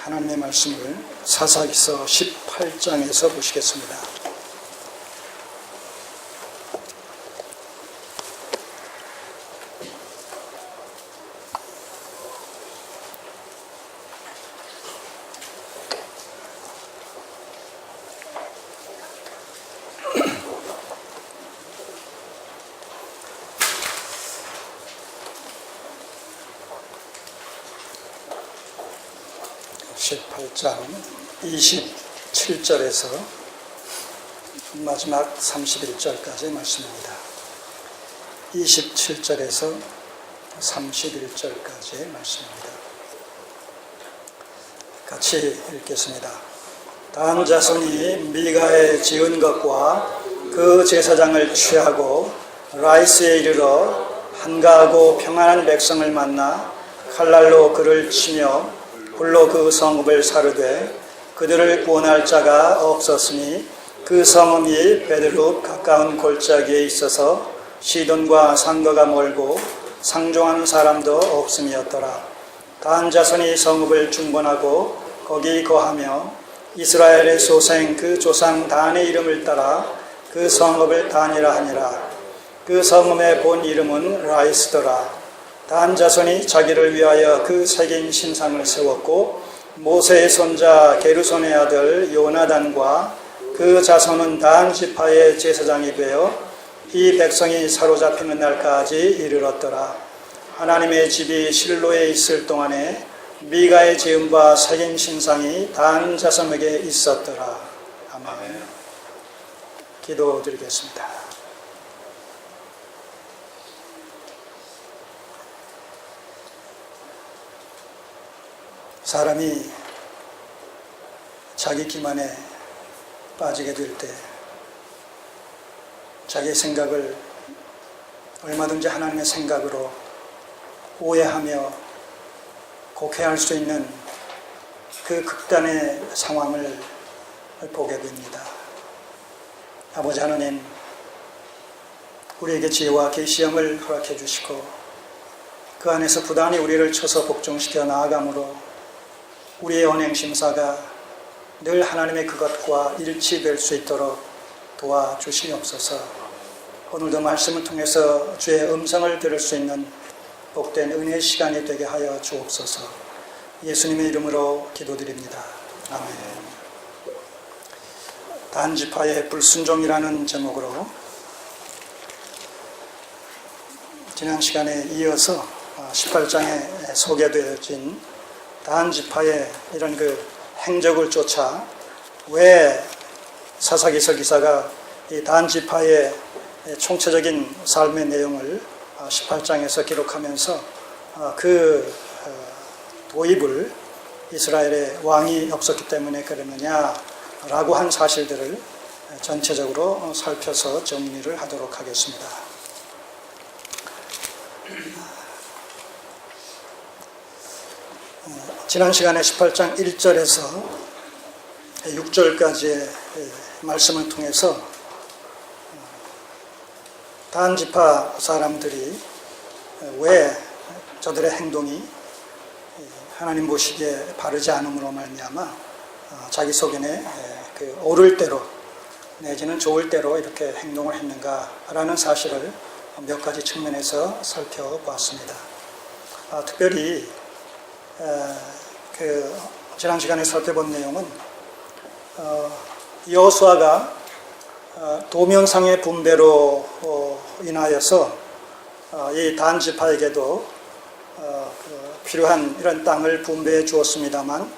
하나님의 말씀을 사사기서 18장에서 보시겠습니다. (18장) 27절에서 마지막 31절까지의 말씀입니다. 27절에서 31절까지의 말씀입니다. 같이 읽겠습니다. 단 자손이 미가에 지은 것과 그 제사장을 취하고 라이스에 이르러 한가하고 평안한 백성을 만나 칼날로 그를 치며 불로 그 성읍을 사르되 그들을 구원할 자가 없었으니 그 성읍이 베들룹 가까운 골짜기에 있어서 시돈과 상거가 멀고 상종하는 사람도 없음이었더라. 단 자손이 성읍을 중건하고 거기 거하며 이스라엘의 소생 그 조상 단의 이름을 따라 그 성읍을 단이라 하니라. 그 성읍의 본 이름은 라이스더라. 단 자손이 자기를 위하여 그 새긴 신상을 세웠고 모세의 손자 게르손의 아들 요나단과 그 자손은 단 지파의 제사장이 되어 이 백성이 사로잡히는 날까지 이르렀더라. 하나님의 집이 실로에 있을 동안에 미가의 지은 바 새긴 신상이 단 자손에게 있었더라. 아멘. 기도드리겠습니다. 사람이 자기 기만에 빠지게 될 때 자기의 생각을 얼마든지 하나님의 생각으로 오해하며 곡해할 수 있는 그 극단의 상황을 보게 됩니다. 아버지 하나님, 우리에게 지혜와 계시함을 허락해 주시고 그 안에서 부단히 우리를 쳐서 복종시켜 나아감으로 우리의 언행심사가 늘 하나님의 그것과 일치될 수 있도록 도와주시옵소서. 오늘도 말씀을 통해서 주의 음성을 들을 수 있는 복된 은혜의 시간이 되게 하여 주옵소서. 예수님의 이름으로 기도드립니다. 아멘. 단지파의 불순종이라는 제목으로 지난 시간에 이어서 18장에 소개되어진 단지파의 이런 그 행적을 쫓아 왜 사사기서 기사가 이 단지파의 총체적인 삶의 내용을 18장에서 기록하면서 그 도입을 이스라엘의 왕이 없었기 때문에 그러느냐라고 한 사실들을 전체적으로 살펴서 정리를 하도록 하겠습니다. 지난 시간에 18장 1절에서 6절까지의 말씀을 통해서 단지파 사람들이 왜 저들의 행동이 하나님 보시기에 바르지 않음으로 말미암아 자기 속에 그 옳을 대로 내지는 좋을 대로 이렇게 행동을 했는가라는 사실을 몇 가지 측면에서 살펴보았습니다. 특별히 지난 시간에 살펴본 내용은 여호수아가 도면상의 분배로 인하여서 이 단지파에게도 필요한 이런 땅을 분배해 주었습니다만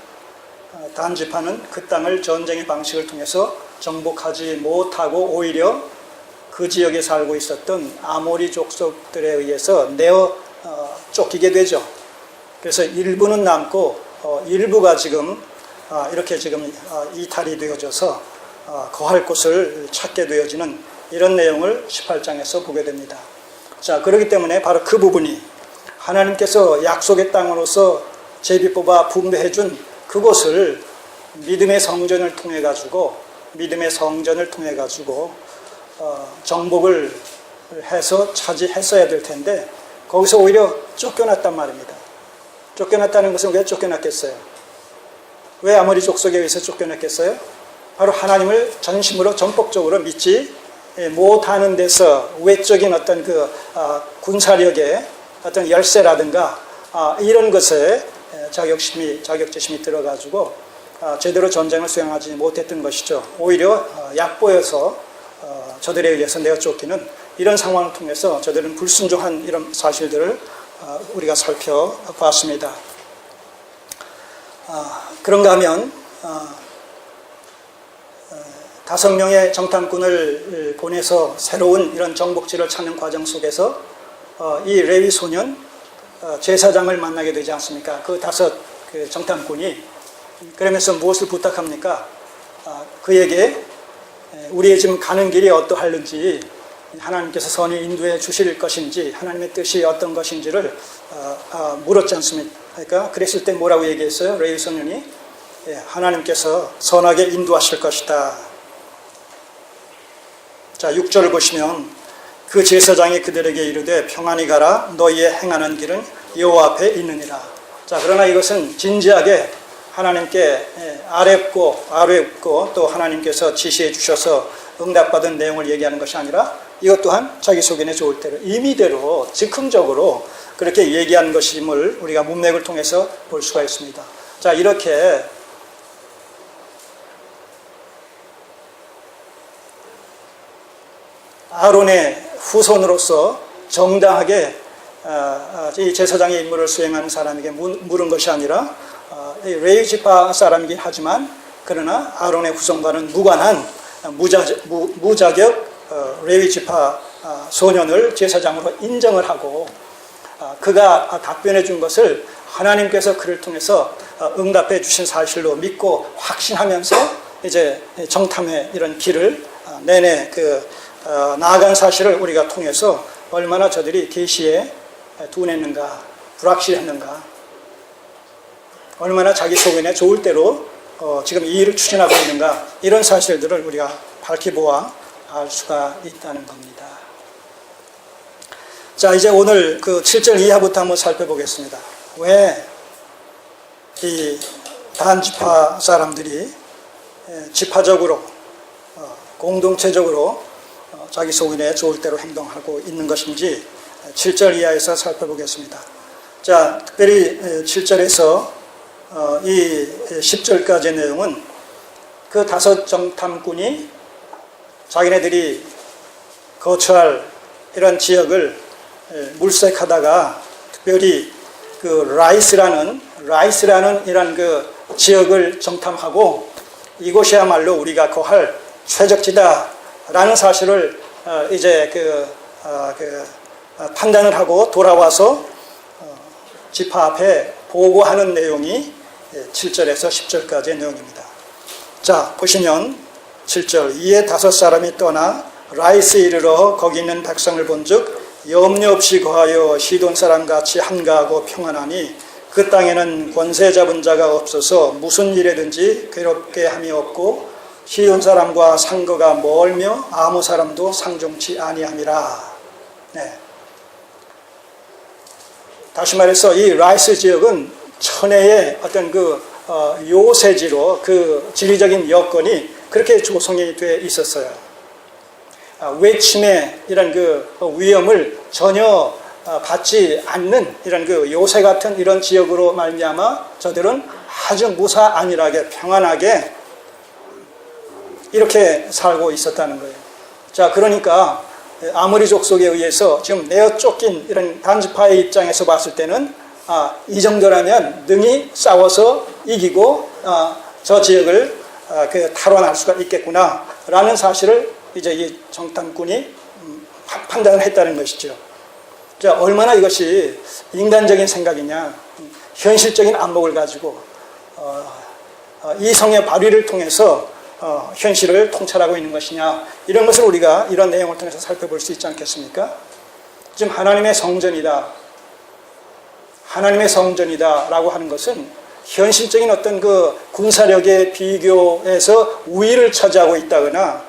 단지파는 그 땅을 전쟁의 방식을 통해서 정복하지 못하고 오히려 그 지역에 살고 있었던 아모리 족속들에 의해서 내어 쫓기게 되죠. 그래서 일부는 남고 일부가 지금 이렇게 지금 이탈이 되어져서 거할 곳을 찾게 되어지는 이런 내용을 18장에서 보게 됩니다. 자, 그렇기 때문에 바로 그 부분이 하나님께서 약속의 땅으로서 제비 뽑아 분배해 준 그곳을 믿음의 성전을 통해 가지고 정복을 해서 차지했어야 될 텐데 거기서 오히려 쫓겨났단 말입니다. 쫓겨났다는 것은 왜 쫓겨났겠어요? 왜 아모리 족속에 의해서 쫓겨났겠어요? 바로 하나님을 전심으로 전폭적으로 믿지 못하는 데서 외적인 어떤 그 군사력의 어떤 열세라든가 이런 것에 자격지심이 들어가지고 제대로 전쟁을 수행하지 못했던 것이죠. 오히려 약보여서 저들에 의해서 내어 쫓기는 이런 상황을 통해서 저들은 불순종한 이런 사실들을 우리가 살펴봤습니다. 그런가 하면 5명의 정탐꾼을 보내서 새로운 이런 정복지를 찾는 과정 속에서 이 레위 소년 제사장을 만나게 되지 않습니까? 그 5 정탐꾼이 그러면서 무엇을 부탁합니까? 그에게 우리의 지금 가는 길이 어떠할는지, 하나님께서 선히 인도해 주실 것인지, 하나님의 뜻이 어떤 것인지를 물었지 않습니까? 그러니까 그랬을 때 뭐라고 얘기했어요? 레위 소년이 하나님께서 선하게 인도하실 것이다. 자, 6절을 보시면 그 제사장이 그들에게 이르되 평안히 가라, 너희의 행하는 길은 여호와 앞에 있느니라. 자, 그러나 이것은 진지하게 하나님께 아뢰었고 또 하나님께서 지시해 주셔서 응답받은 내용을 얘기하는 것이 아니라 이것 또한 자기소견에 좋을 대로 임의대로 즉흥적으로 그렇게 얘기한 것임을 우리가 문맥을 통해서 볼 수가 있습니다. 자, 이렇게 아론의 후손으로서 정당하게 이 제사장의 임무를 수행하는 사람에게 물은 것이 아니라 레위 지파 사람이긴 하지만 그러나 아론의 후손과는 무관한 무자격 레위 지파 소년을 제사장으로 인정을 하고 그가 답변해 준 것을 하나님께서 그를 통해서 응답해 주신 사실로 믿고 확신하면서 이제 정탐의 이런 길을 내내 나아간 사실을 우리가 통해서 얼마나 저들이 계시에 둔했는가, 불확실했는가, 얼마나 자기 소견에 좋을 대로 지금 이 일을 추진하고 있는가, 이런 사실들을 우리가 밝히보아 알 수가 있다는 겁니다. 자, 이제 오늘 그 7절 이하부터 한번 살펴보겠습니다. 왜 이 단지파 사람들이 지파적으로 공동체적으로 자기 소견에 좋을 대로 행동하고 있는 것인지 7절 이하에서 살펴보겠습니다. 자, 특별히 7절에서 이 10절까지의 내용은 그 5 정탐꾼이 자기네들이 거처할 이런 지역을 물색하다가 특별히 그 라이스라는 이런 그 지역을 정탐하고 이곳이야말로 우리가 거할 최적지다라는 사실을 이제 판단을 하고 돌아와서 지파 앞에 보고하는 내용이 7절에서 10절까지의 내용입니다. 자, 보시면 7절 이에 5 사람이 떠나 라이스에 이르러 거기 있는 백성을 본즉 염려 없이 거하여 시돈 사람같이 한가하고 평안하니 그 땅에는 권세 잡은 자가 없어서 무슨 일에든지 괴롭게 함이 없고 시돈 사람과 상거가 멀며 아무 사람도 상종치 아니함이라. 네. 다시 말해서 이 라이스 지역은 천혜의 어떤 요새지로 그 지리적인 여건이 그렇게 조성이 되어 있었어요. 외침의 이런 위험을 전혀 받지 않는 이런 요새 같은 이런 지역으로 말미암아 저들은 아주 무사안일하게 평안하게 이렇게 살고 있었다는 거예요. 자, 그러니까 아모리 족속에 의해서 지금 내어 쫓긴 이런 단지파의 입장에서 봤을 때는 이 정도라면 능히 싸워서 이기고 저 지역을 탈환할 수가 있겠구나라는 사실을 이제 이 정탐꾼이 판단을 했다는 것이죠. 자, 얼마나 이것이 인간적인 생각이냐, 현실적인 안목을 가지고 이성의 발휘를 통해서 현실을 통찰하고 있는 것이냐, 이런 것을 우리가 이런 내용을 통해서 살펴볼 수 있지 않겠습니까? 지금 하나님의 성전이다 라고 하는 것은 현실적인 어떤 군사력의 비교에서 우위를 차지하고 있다거나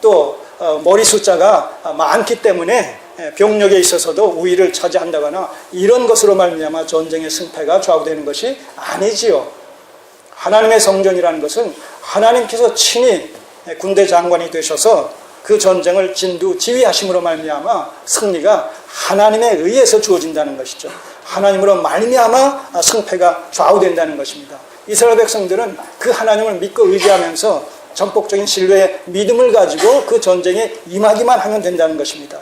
또 머리 숫자가 많기 때문에 병력에 있어서도 우위를 차지한다거나 이런 것으로 말미암아 전쟁의 승패가 좌우되는 것이 아니지요. 하나님의 성전이라는 것은 하나님께서 친히 군대 장관이 되셔서 그 전쟁을 지휘하심으로 말미암아 승리가 하나님에 의해서 주어진다는 것이죠. 하나님으로 말미암아 승패가 좌우된다는 것입니다. 이스라엘 백성들은 그 하나님을 믿고 의지하면서 전폭적인 신뢰의 믿음을 가지고 그 전쟁에 임하기만 하면 된다는 것입니다.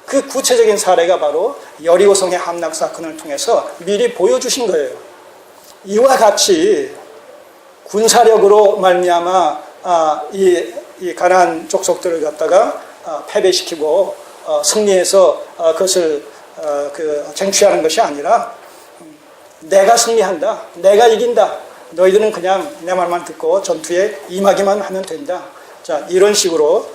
그 구체적인 사례가 바로 여리고성의 함락 사건을 통해서 미리 보여주신 거예요. 이와 같이 군사력으로 말미암아 이 가나안 족속들을 갖다가 패배시키고 승리해서 그것을 쟁취하는 것이 아니라 내가 승리한다, 내가 이긴다, 너희들은 그냥 내 말만 듣고 전투에 임하기만 하면 된다. 자, 이런 식으로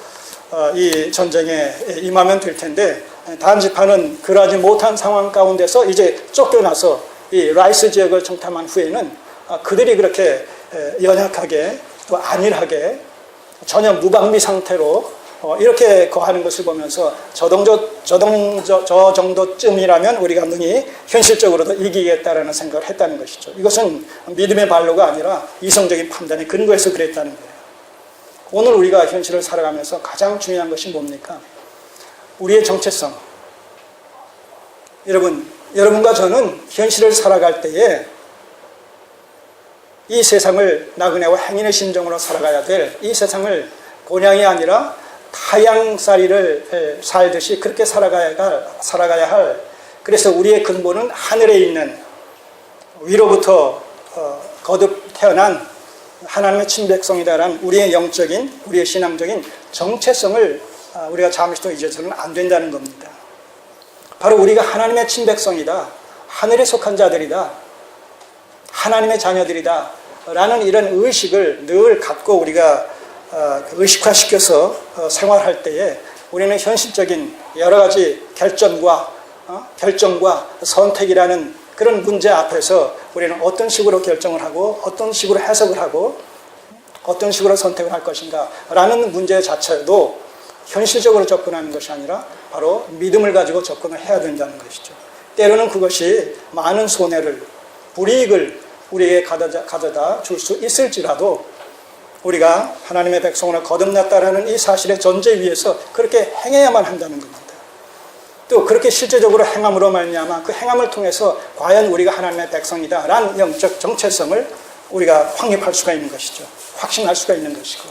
이 전쟁에 임하면 될 텐데, 단지파는 그러지 못한 상황 가운데서 이제 쫓겨나서 이 라이스 지역을 정탐한 후에는 그들이 그렇게 연약하게 또 안일하게 전혀 무방비 상태로 이렇게 거하는 것을 보면서 저 정도쯤이라면 우리가 능히 현실적으로도 이기겠다라는 생각을 했다는 것이죠. 이것은 믿음의 발로가 아니라 이성적인 판단에 근거해서 그랬다는 거예요. 오늘 우리가 현실을 살아가면서 가장 중요한 것이 뭡니까? 우리의 정체성. 여러분과 저는 현실을 살아갈 때에 이 세상을 나그네와 행인의 심정으로 살아가야 될 이 세상을 본향이 아니라 타향살이를 살듯이 그렇게 살아가야 할, 그래서 우리의 근본은 하늘에 있는 위로부터 거듭 태어난 하나님의 친백성이다라는 우리의 영적인, 우리의 신앙적인 정체성을 우리가 잠시도 잊어서는 안 된다는 겁니다. 바로 우리가 하나님의 친백성이다, 하늘에 속한 자들이다, 하나님의 자녀들이다 라는 이런 의식을 늘 갖고 우리가 의식화시켜서 생활할 때에 우리는 현실적인 여러 가지 결정과 선택이라는 그런 문제 앞에서 우리는 어떤 식으로 결정을 하고 어떤 식으로 해석을 하고 어떤 식으로 선택을 할 것인가 라는 문제 자체도 현실적으로 접근하는 것이 아니라 바로 믿음을 가지고 접근을 해야 된다는 것이죠. 때로는 그것이 많은 손해를, 불이익을 우리에게 가져다 줄 수 있을지라도 우리가 하나님의 백성으로 거듭났다라는 이 사실의 전제 위에서 그렇게 행해야만 한다는 겁니다. 또 그렇게 실제적으로 행함으로 말미암아 그 행함을 통해서 과연 우리가 하나님의 백성이다라는 영적 정체성을 우리가 확립할 수가 있는 것이죠. 확신할 수가 있는 것이고,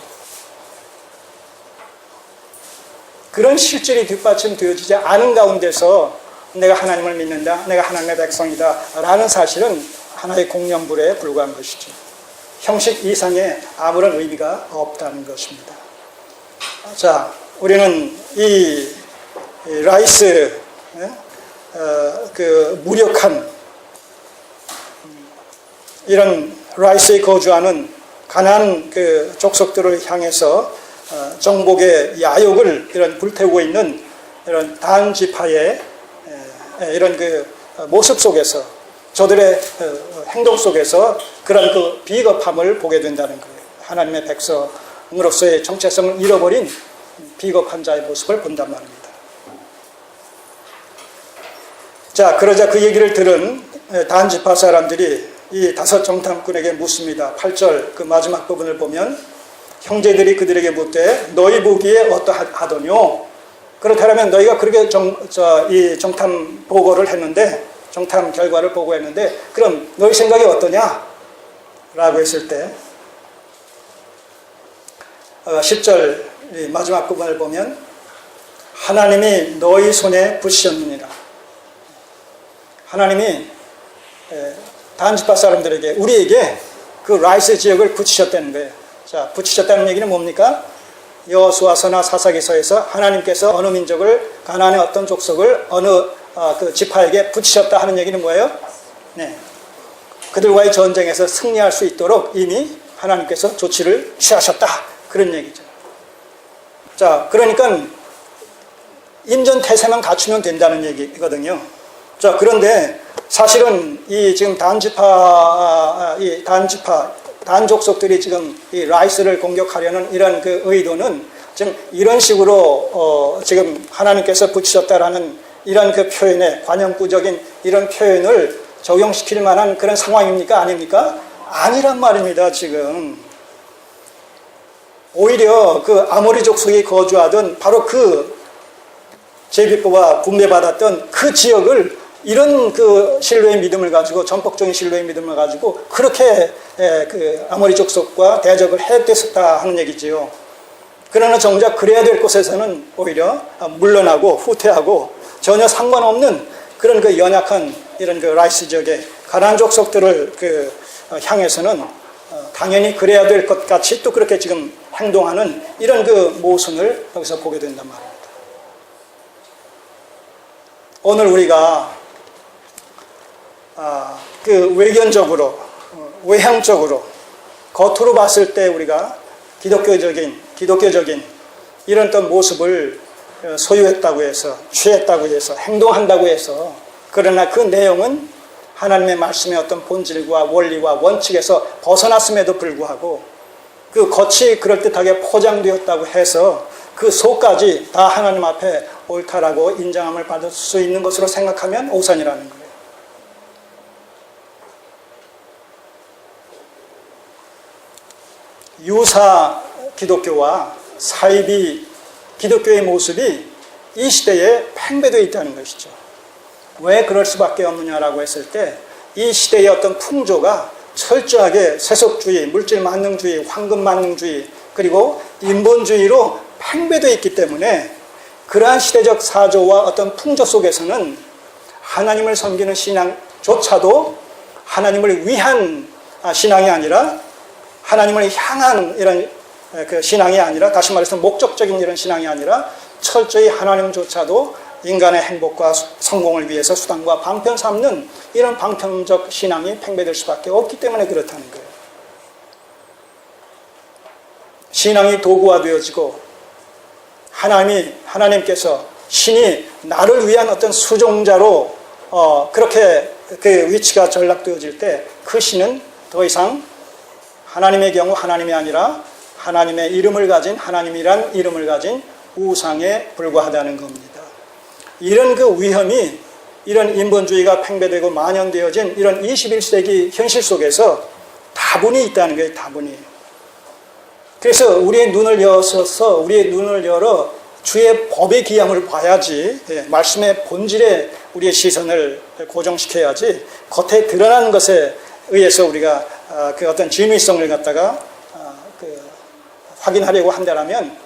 그런 실질이 뒷받침되어지지 않은 가운데서 내가 하나님을 믿는다, 내가 하나님의 백성이다 라는 사실은 하나의 공연불에 불과한 것이죠. 형식 이상의 아무런 의미가 없다는 것입니다. 자, 우리는 이 라이스 그 무력한 이런 라이스에 거주하는 가나안 그 족속들을 향해서 정복의 야욕을 이런 불태우고 있는 이런 단 지파의 이런 그 모습 속에서, 저들의 행동 속에서 그런 그 비겁함을 보게 된다는 거예요. 하나님의 백성으로서의 정체성을 잃어버린 비겁한 자의 모습을 본단 말입니다. 자, 그러자 그 얘기를 들은 단 지파 사람들이 이 다섯 정탐꾼에게 묻습니다. 8절 그 마지막 부분을 보면 형제들이 그들에게 묻되 너희 보기에 어떠하더뇨? 그렇다면 너희가 그렇게 이 정탐 보고를 했는데, 정탐 결과를 보고했는데 그럼 너희 생각이 어떠냐? 라고 했을 때 10절 마지막 부분을 보면 하나님이 너희 손에 붙이셨느니라. 하나님이 단지파 사람들에게, 우리에게 그 라이스 지역을 붙이셨다는 거예요. 자, 붙이셨다는 얘기는 뭡니까? 여호수아서나 사사기서에서 하나님께서 어느 민족을, 가나안의 어떤 족속을 어느 그 지파에게 붙이셨다 하는 얘기는 뭐예요? 네, 그들과의 전쟁에서 승리할 수 있도록 이미 하나님께서 조치를 취하셨다, 그런 얘기죠. 자, 그러니까 임전태세만 갖추면 된다는 얘기거든요. 자, 그런데 사실은 이 지금 단족속들이 지금 이 라이스를 공격하려는 이런 그 의도는 지금 이런 식으로 지금 하나님께서 붙이셨다라는 이런 그 표현에, 관용구적인 이런 표현을 적용시킬 만한 그런 상황입니까? 아닙니까? 아니란 말입니다. 지금 오히려 그 아모리족 속에 거주하던 바로 그 제비뽑아 분배받았던 그 지역을 이런 그 신뢰의 믿음을 가지고, 전폭적인 신뢰의 믿음을 가지고 그렇게 그 아모리족 속과 대적을 해댔었다 하는 얘기지요. 그러나 정작 그래야 될 곳에서는 오히려 물러나고 후퇴하고 전혀 상관없는 그런 그 연약한 이런 그 라이스 지역의 가난한 족속들을 향해서는 당연히 그래야 될 것 같이 또 그렇게 지금 행동하는 이런 그 모순을 여기서 보게 된단 말입니다. 오늘 우리가 그 외견적으로, 외향적으로, 겉으로 봤을 때 우리가 기독교적인 이런 어떤 모습을 소유했다고 해서, 취했다고 해서, 행동한다고 해서, 그러나 그 내용은 하나님의 말씀의 어떤 본질과 원리와 원칙에서 벗어났음에도 불구하고 그 겉이 그럴듯하게 포장되었다고 해서 그 속까지 다 하나님 앞에 옳다라고 인정함을 받을 수 있는 것으로 생각하면 오산이라는 거예요. 유사 기독교와 사이비 기독교의 모습이 이 시대에 팽배되어 있다는 것이죠. 왜 그럴 수밖에 없느냐라고 했을 때 이 시대의 어떤 풍조가 철저하게 세속주의, 물질 만능주의, 황금 만능주의, 그리고 인본주의로 팽배되어 있기 때문에 그러한 시대적 사조와 어떤 풍조 속에서는 하나님을 섬기는 신앙조차도 하나님을 위한 신앙이 아니라 하나님을 향한 이런 그 신앙이 아니라, 다시 말해서 목적적인 이런 신앙이 아니라 철저히 하나님조차도 인간의 행복과 성공을 위해서 수단과 방편 삼는 이런 방편적 신앙이 팽배될 수밖에 없기 때문에 그렇다는 거예요. 신앙이 도구화되어지고 하나님께서 신이 나를 위한 어떤 수종자로 그렇게 그 위치가 전락되어질 때 그 신은 더 이상 하나님의 경우 하나님이 아니라 하나님의 이름을 가진, 하나님이란 이름을 가진 우상에 불과하다는 겁니다. 이런 그 위험이, 이런 인본주의가 팽배되고 만연되어진 이런 21세기 현실 속에서 다분히 있다는 거예요. 다분히. 그래서 우리의 눈을 열어 주의 법의 기함을 봐야지, 말씀의 본질에 우리의 시선을 고정시켜야지, 겉에 드러나는 것에 의해서 우리가 그 어떤 진위성을 갖다가 확인하려고 한다면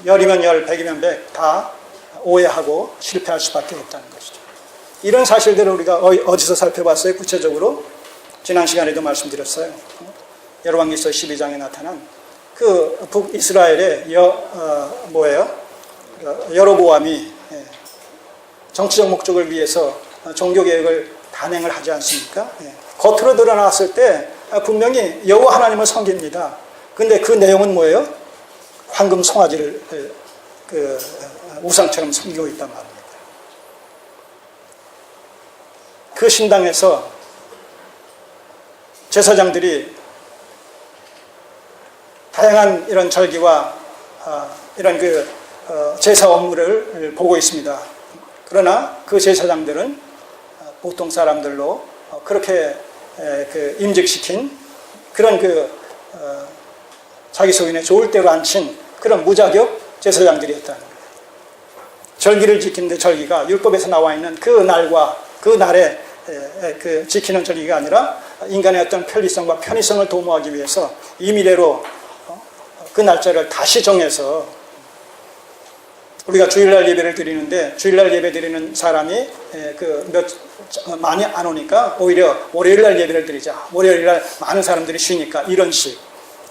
열이면 열, 백이면 백 다 오해하고 실패할 수밖에 없다는 것이죠. 이런 사실들을 우리가 어디서 살펴봤어요? 구체적으로 지난 시간에도 말씀드렸어요. 열왕기서 12장에 나타난 그 북이스라엘의 여로보암이 정치적 목적을 위해서 종교개혁을 단행을 하지 않습니까? 겉으로 드러났을 때 분명히 여호와 하나님을 섬깁니다. 근데 그 내용은 뭐예요? 황금 송아지를 그 우상처럼 섬기고 있단 말입니다. 그 신당에서 제사장들이 다양한 이런 절기와 이런 그 제사 업무를 보고 있습니다. 그러나 그 제사장들은 보통 사람들로 그렇게 그 임직시킨 그런 자기 소인에 좋을 대로 앉힌 그런 무자격 제사장들이었다는 거예요. 절기를 지키는데 절기가 율법에서 나와 있는 그 날과 그 날에 그 지키는 절기가 아니라 인간의 어떤 편리성과 편의성을 도모하기 위해서 임의대로 그 날짜를 다시 정해서, 우리가 주일날 예배를 드리는데 주일날 예배 드리는 사람이 많이 안 오니까 오히려 월요일날 예배를 드리자, 월요일날 많은 사람들이 쉬니까, 이런 식.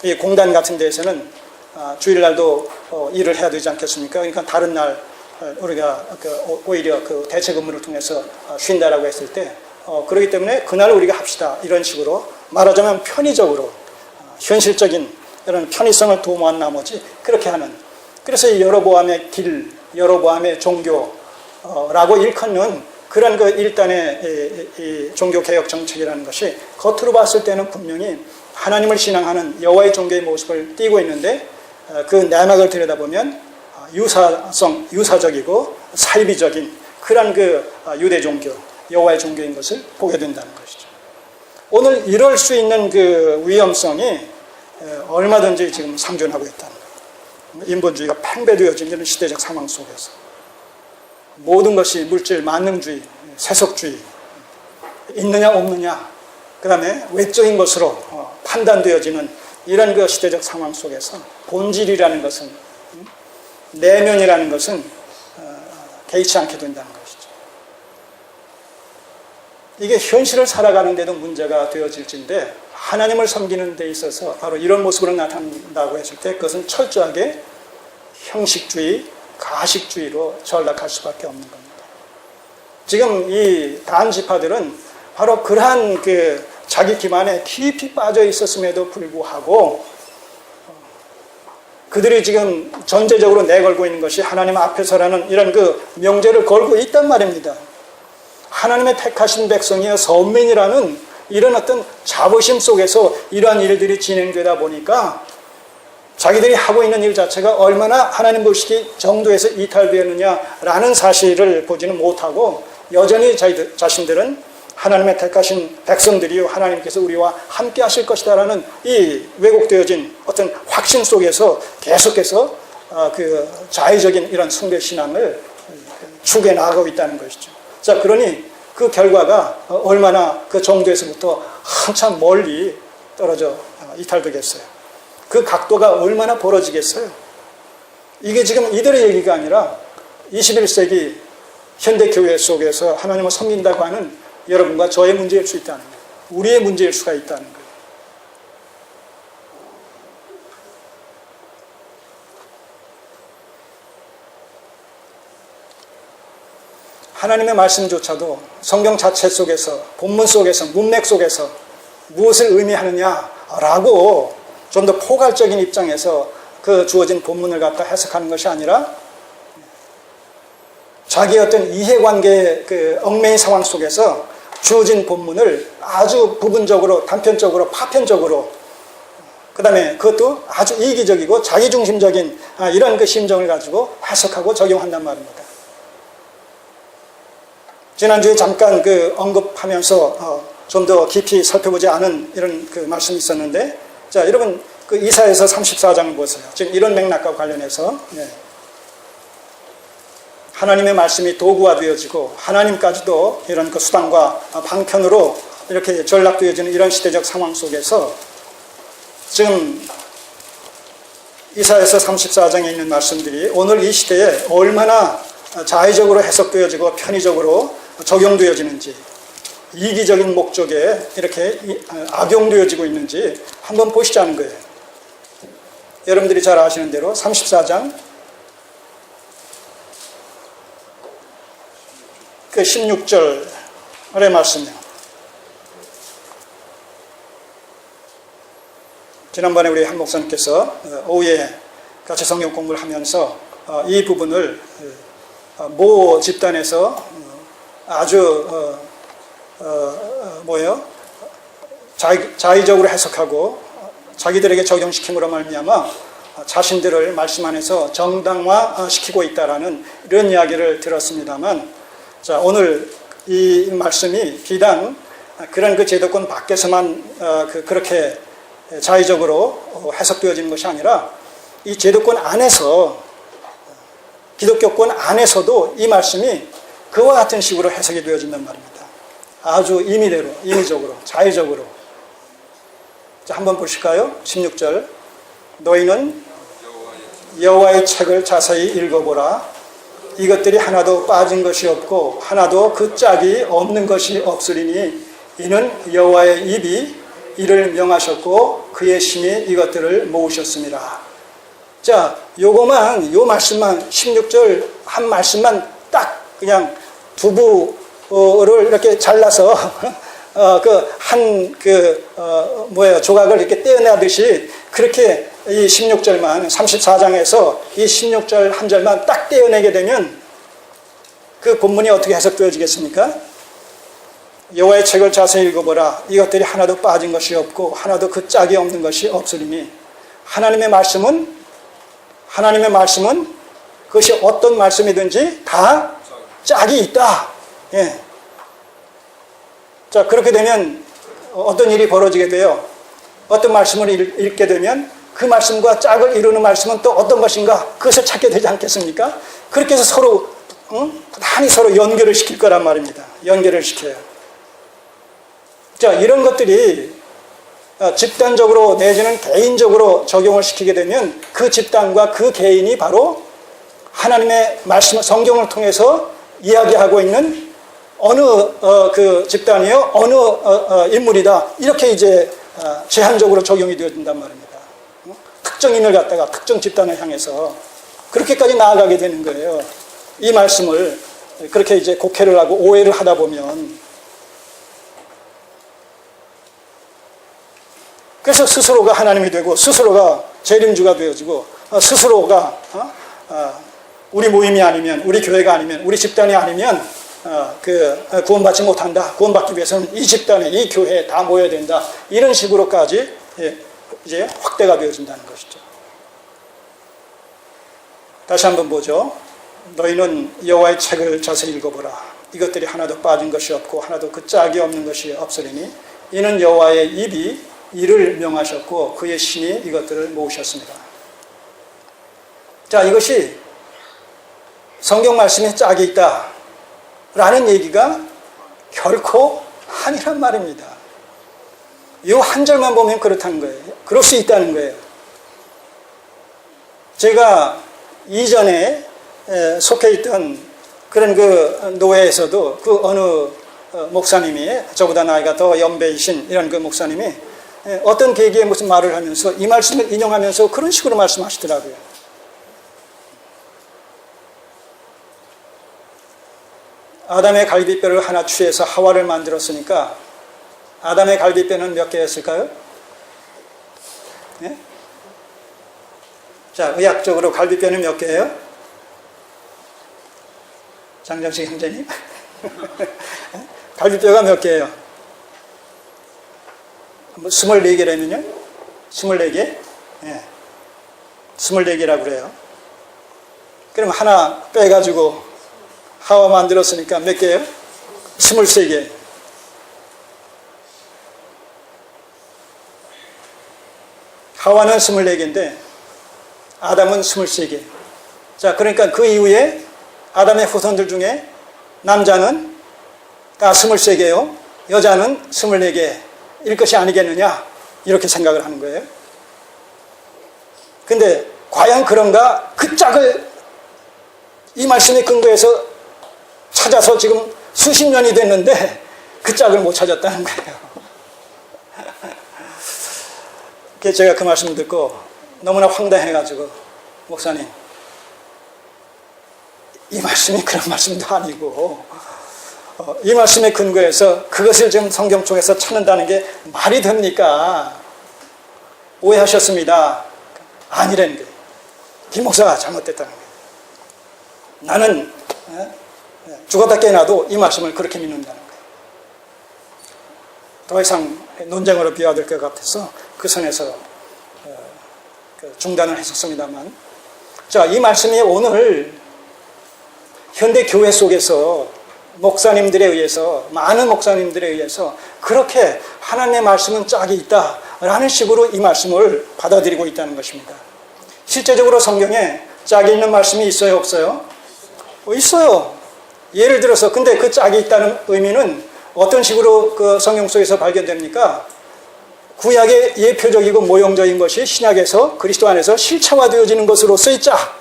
이 공단 같은 데에서는 주일날도 일을 해야 되지 않겠습니까? 그러니까 다른 날 우리가 오히려 그 대체 근무를 통해서 쉰다라고 했을 때 그렇기 때문에 그날 우리가 합시다, 이런 식으로 말하자면 편의적으로 현실적인 이런 편의성을 도모한 나머지 그렇게 하는, 그래서 이 여로보암의 길, 여로보암의 종교라고 일컫는 그런 그 일단의 이 종교개혁 정책이라는 것이 겉으로 봤을 때는 분명히 하나님을 신앙하는 여호와의 종교의 모습을 띠고 있는데 그 내막을 들여다보면 유사적이고 사이비적인 그런 그 유대 종교, 여호와의 종교인 것을 보게 된다는 것이죠. 오늘 이럴 수 있는 그 위험성이 얼마든지 지금 상존하고 있다는 거예요. 인본주의가 팽배되어진 이런 시대적 상황 속에서 모든 것이 물질, 만능주의, 세속주의, 있느냐 없느냐, 그 다음에 외적인 것으로 판단되어지는 이런 그 시대적 상황 속에서 본질이라는 것은, 내면이라는 것은 개의치 않게 된다는 것이죠. 이게 현실을 살아가는데도 문제가 되어질진데 하나님을 섬기는 데 있어서 바로 이런 모습으로 나타난다고 했을 때 그것은 철저하게 형식주의, 가식주의로 전락할 수밖에 없는 겁니다. 지금 이 단지파들은 바로 그러한 그 자기 기만에 깊이 빠져 있었음에도 불구하고 그들이 지금 전제적으로 내걸고 있는 것이 하나님 앞에서라는 이런 그 명제를 걸고 있단 말입니다. 하나님의 택하신 백성이여 선민이라는 이런 어떤 자부심 속에서 이러한 일들이 진행되다 보니까 자기들이 하고 있는 일 자체가 얼마나 하나님 보시기 정도에서 이탈되었느냐라는 사실을 보지는 못하고 여전히 자기들 자신들은 하나님의 택하신 백성들이요 하나님께서 우리와 함께 하실 것이다라는 이 왜곡되어진 어떤 확신 속에서 계속해서 그 자의적인 이런 숭배 신앙을 추구해 나가고 있다는 것이죠. 자, 그러니 그 결과가 얼마나 그 정도에서부터 한참 멀리 떨어져 이탈되겠어요. 그 각도가 얼마나 벌어지겠어요. 이게 지금 이들의 얘기가 아니라 21세기 현대교회 속에서 하나님을 섬긴다고 하는 여러분과 저의 문제일 수 있다는 거예요. 우리의 문제일 수가 있다는 거예요. 하나님의 말씀조차도 성경 자체 속에서, 본문 속에서, 문맥 속에서 무엇을 의미하느냐라고 좀 더 포괄적인 입장에서 그 주어진 본문을 갖다 해석하는 것이 아니라 자기의 어떤 이해관계의 그 얽매인 상황 속에서 주어진 본문을 아주 부분적으로, 단편적으로, 파편적으로, 그 다음에 그것도 아주 이기적이고 자기중심적인 이런 그 심정을 가지고 해석하고 적용한단 말입니다. 지난주에 잠깐 그 언급하면서 좀 더 깊이 살펴보지 않은 이런 그 말씀이 있었는데, 자, 여러분 그 이사야서 34장을 보세요. 지금 이런 맥락과 관련해서 하나님의 말씀이 도구화 되어지고 하나님까지도 이런 그 수단과 방편으로 이렇게 전락되어지는 이런 시대적 상황 속에서 지금 이사야서 34장에 있는 말씀들이 오늘 이 시대에 얼마나 자의적으로 해석되어지고 편의적으로 적용되어지는지, 이기적인 목적에 이렇게 악용되어지고 있는지 한번 보시자는 거예요. 여러분들이 잘 아시는 대로 34장 그 16절의 말씀이에요. 지난번에 우리 한 목사님께서 오후에 같이 성경 공부를 하면서 이 부분을 모 집단에서 아주 자의적으로 해석하고 자기들에게 적용시킴으로 말미암아 자신들을 말씀 안에서 정당화시키고 있다라는 이런 이야기를 들었습니다만, 자, 오늘 이 말씀이 비단 그런 그 제도권 밖에서만 그렇게 자의적으로 해석되어지는 것이 아니라 이 제도권 안에서, 기독교권 안에서도 이 말씀이 그와 같은 식으로 해석이 되어진단 말입니다. 아주 임의대로, 임의적으로, 자의적으로. 자, 한번 보실까요? 16절. 너희는 여호와의 책을 자세히 읽어보라. 이것들이 하나도 빠진 것이 없고 하나도 그 짝이 없는 것이 없으리니 이는 여호와의 입이 이를 명하셨고 그의 심이 이것들을 모으셨습니다. 자, 요거만, 요 말씀만, 16절 한 말씀만 딱 그냥 두부를 이렇게 잘라서 조각을 이렇게 떼어내듯이 그렇게 이 16절만, 34장에서 이 16절 한 절만 딱 떼어내게 되면 그 본문이 어떻게 해석되어지겠습니까? 여호와의 책을 자세히 읽어보라. 이것들이 하나도 빠진 것이 없고 하나도 그 짝이 없는 것이 없으리니, 하나님의 말씀은 그것이 어떤 말씀이든지 다 짝이 있다. 예. 자, 그렇게 되면 어떤 일이 벌어지게 돼요? 어떤 말씀을 읽게 되면 그 말씀과 짝을 이루는 말씀은 또 어떤 것인가? 그것을 찾게 되지 않겠습니까? 그렇게 해서 서로 부단히 서로 연결을 시킬 거란 말입니다. 연결을 시켜요. 자, 이런 것들이 집단적으로 내지는 개인적으로 적용을 시키게 되면 그 집단과 그 개인이 바로 하나님의 말씀, 성경을 통해서 이야기하고 있는 어느 그 집단이요, 어느 인물이다. 이렇게 이제 제한적으로 적용이 되어진단 말입니다. 특정인을 갖다가 특정 집단을 향해서 그렇게까지 나아가게 되는 거예요. 이 말씀을 그렇게 이제 곡해를 하고 오해를 하다 보면, 그래서 스스로가 하나님이 되고 스스로가 재림주가 되어지고 스스로가 우리 모임이 아니면, 우리 교회가 아니면, 우리 집단이 아니면 구원받지 못한다. 구원받기 위해서는 이 집단에, 이 교회에 다 모여야 된다. 이런 식으로까지 이제 확대가 되어진다는 것이죠. 다시 한번 보죠. 너희는 여호와의 책을 자세히 읽어보라. 이것들이 하나도 빠진 것이 없고 하나도 그 짝이 없는 것이 없으리니 이는 여호와의 입이 이를 명하셨고 그의 신이 이것들을 모으셨습니다. 자, 이것이 성경 말씀에 짝이 있다 라는 얘기가 결코 아니란 말입니다. 이 한 절만 보면 그렇다는 거예요. 그럴 수 있다는 거예요. 제가 이전에 속해 있던 그런 그 노회에서도 그 어느 목사님이, 저보다 나이가 더 연배이신 이런 그 목사님이 어떤 계기에 무슨 말을 하면서 이 말씀을 인용하면서 그런 식으로 말씀하시더라고요. 아담의 갈비뼈를 하나 취해서 하와를 만들었으니까 아담의 갈비뼈는 몇 개였을까요? 네? 자, 의학적으로 갈비뼈는 몇 개예요? 장정식 형제님? 갈비뼈가 몇 개예요? 24개라면요? 24개? 네. 24개라고 그래요. 그럼 하나 빼가지고 하와 만들었으니까 몇 개예요? 23개. 하와는 24개인데 아담은 23개. 자, 그러니까 그 이후에 아담의 후손들 중에 남자는 다 23개요. 여자는 24개일 것이 아니겠느냐. 이렇게 생각을 하는 거예요. 근데 과연 그런가? 그 짝을 이 말씀에 근거해서 찾아서 지금 수십 년이 됐는데 그 짝을 못 찾았다는 거예요. 그래서 제가 그 말씀을 듣고 너무나 황당해가지고, 목사님, 이 말씀이 그런 말씀도 아니고 이 말씀에 근거해서 그것을 지금 성경 쪽에서 찾는다는 게 말이 됩니까? 오해하셨습니다. 아니라는 거예요. 김 목사가 잘못됐다는 거예요. 나는 죽었다 깨어나도 이 말씀을 그렇게 믿는다는 거예요. 더 이상 논쟁으로 비화될 것 같아서 그 선에서 중단을 했었습니다만, 자, 이 말씀이 오늘 현대 교회 속에서 목사님들에 의해서, 많은 목사님들에 의해서 그렇게 하나님의 말씀은 짝이 있다라는 식으로 이 말씀을 받아들이고 있다는 것입니다. 실제적으로 성경에 짝이 있는 말씀이 있어요, 없어요? 있어요. 예를 들어서, 근데 그 짝이 있다는 의미는 어떤 식으로 그 성경 속에서 발견됩니까? 구약의 예표적이고 모형적인 것이 신약에서 그리스도 안에서 실체화되어지는 것으로서의 짝,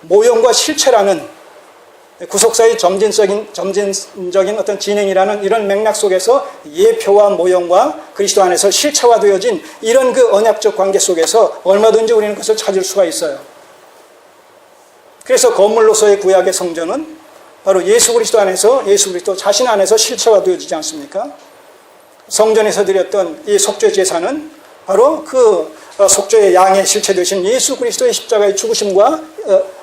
모형과 실체라는 구속사의 점진적인 어떤 진행이라는 이런 맥락 속에서 예표와 모형과 그리스도 안에서 실체화되어진 이런 그 언약적 관계 속에서 얼마든지 우리는 그것을 찾을 수가 있어요. 그래서 건물로서의 구약의 성전은 바로 예수 그리스도 안에서, 예수 그리스도 자신 안에서 실체화되어지지 않습니까? 성전에서 드렸던 이 속죄 제사는 바로 그 속죄의 양의 실체 되신 예수 그리스도의 십자가의 죽으심과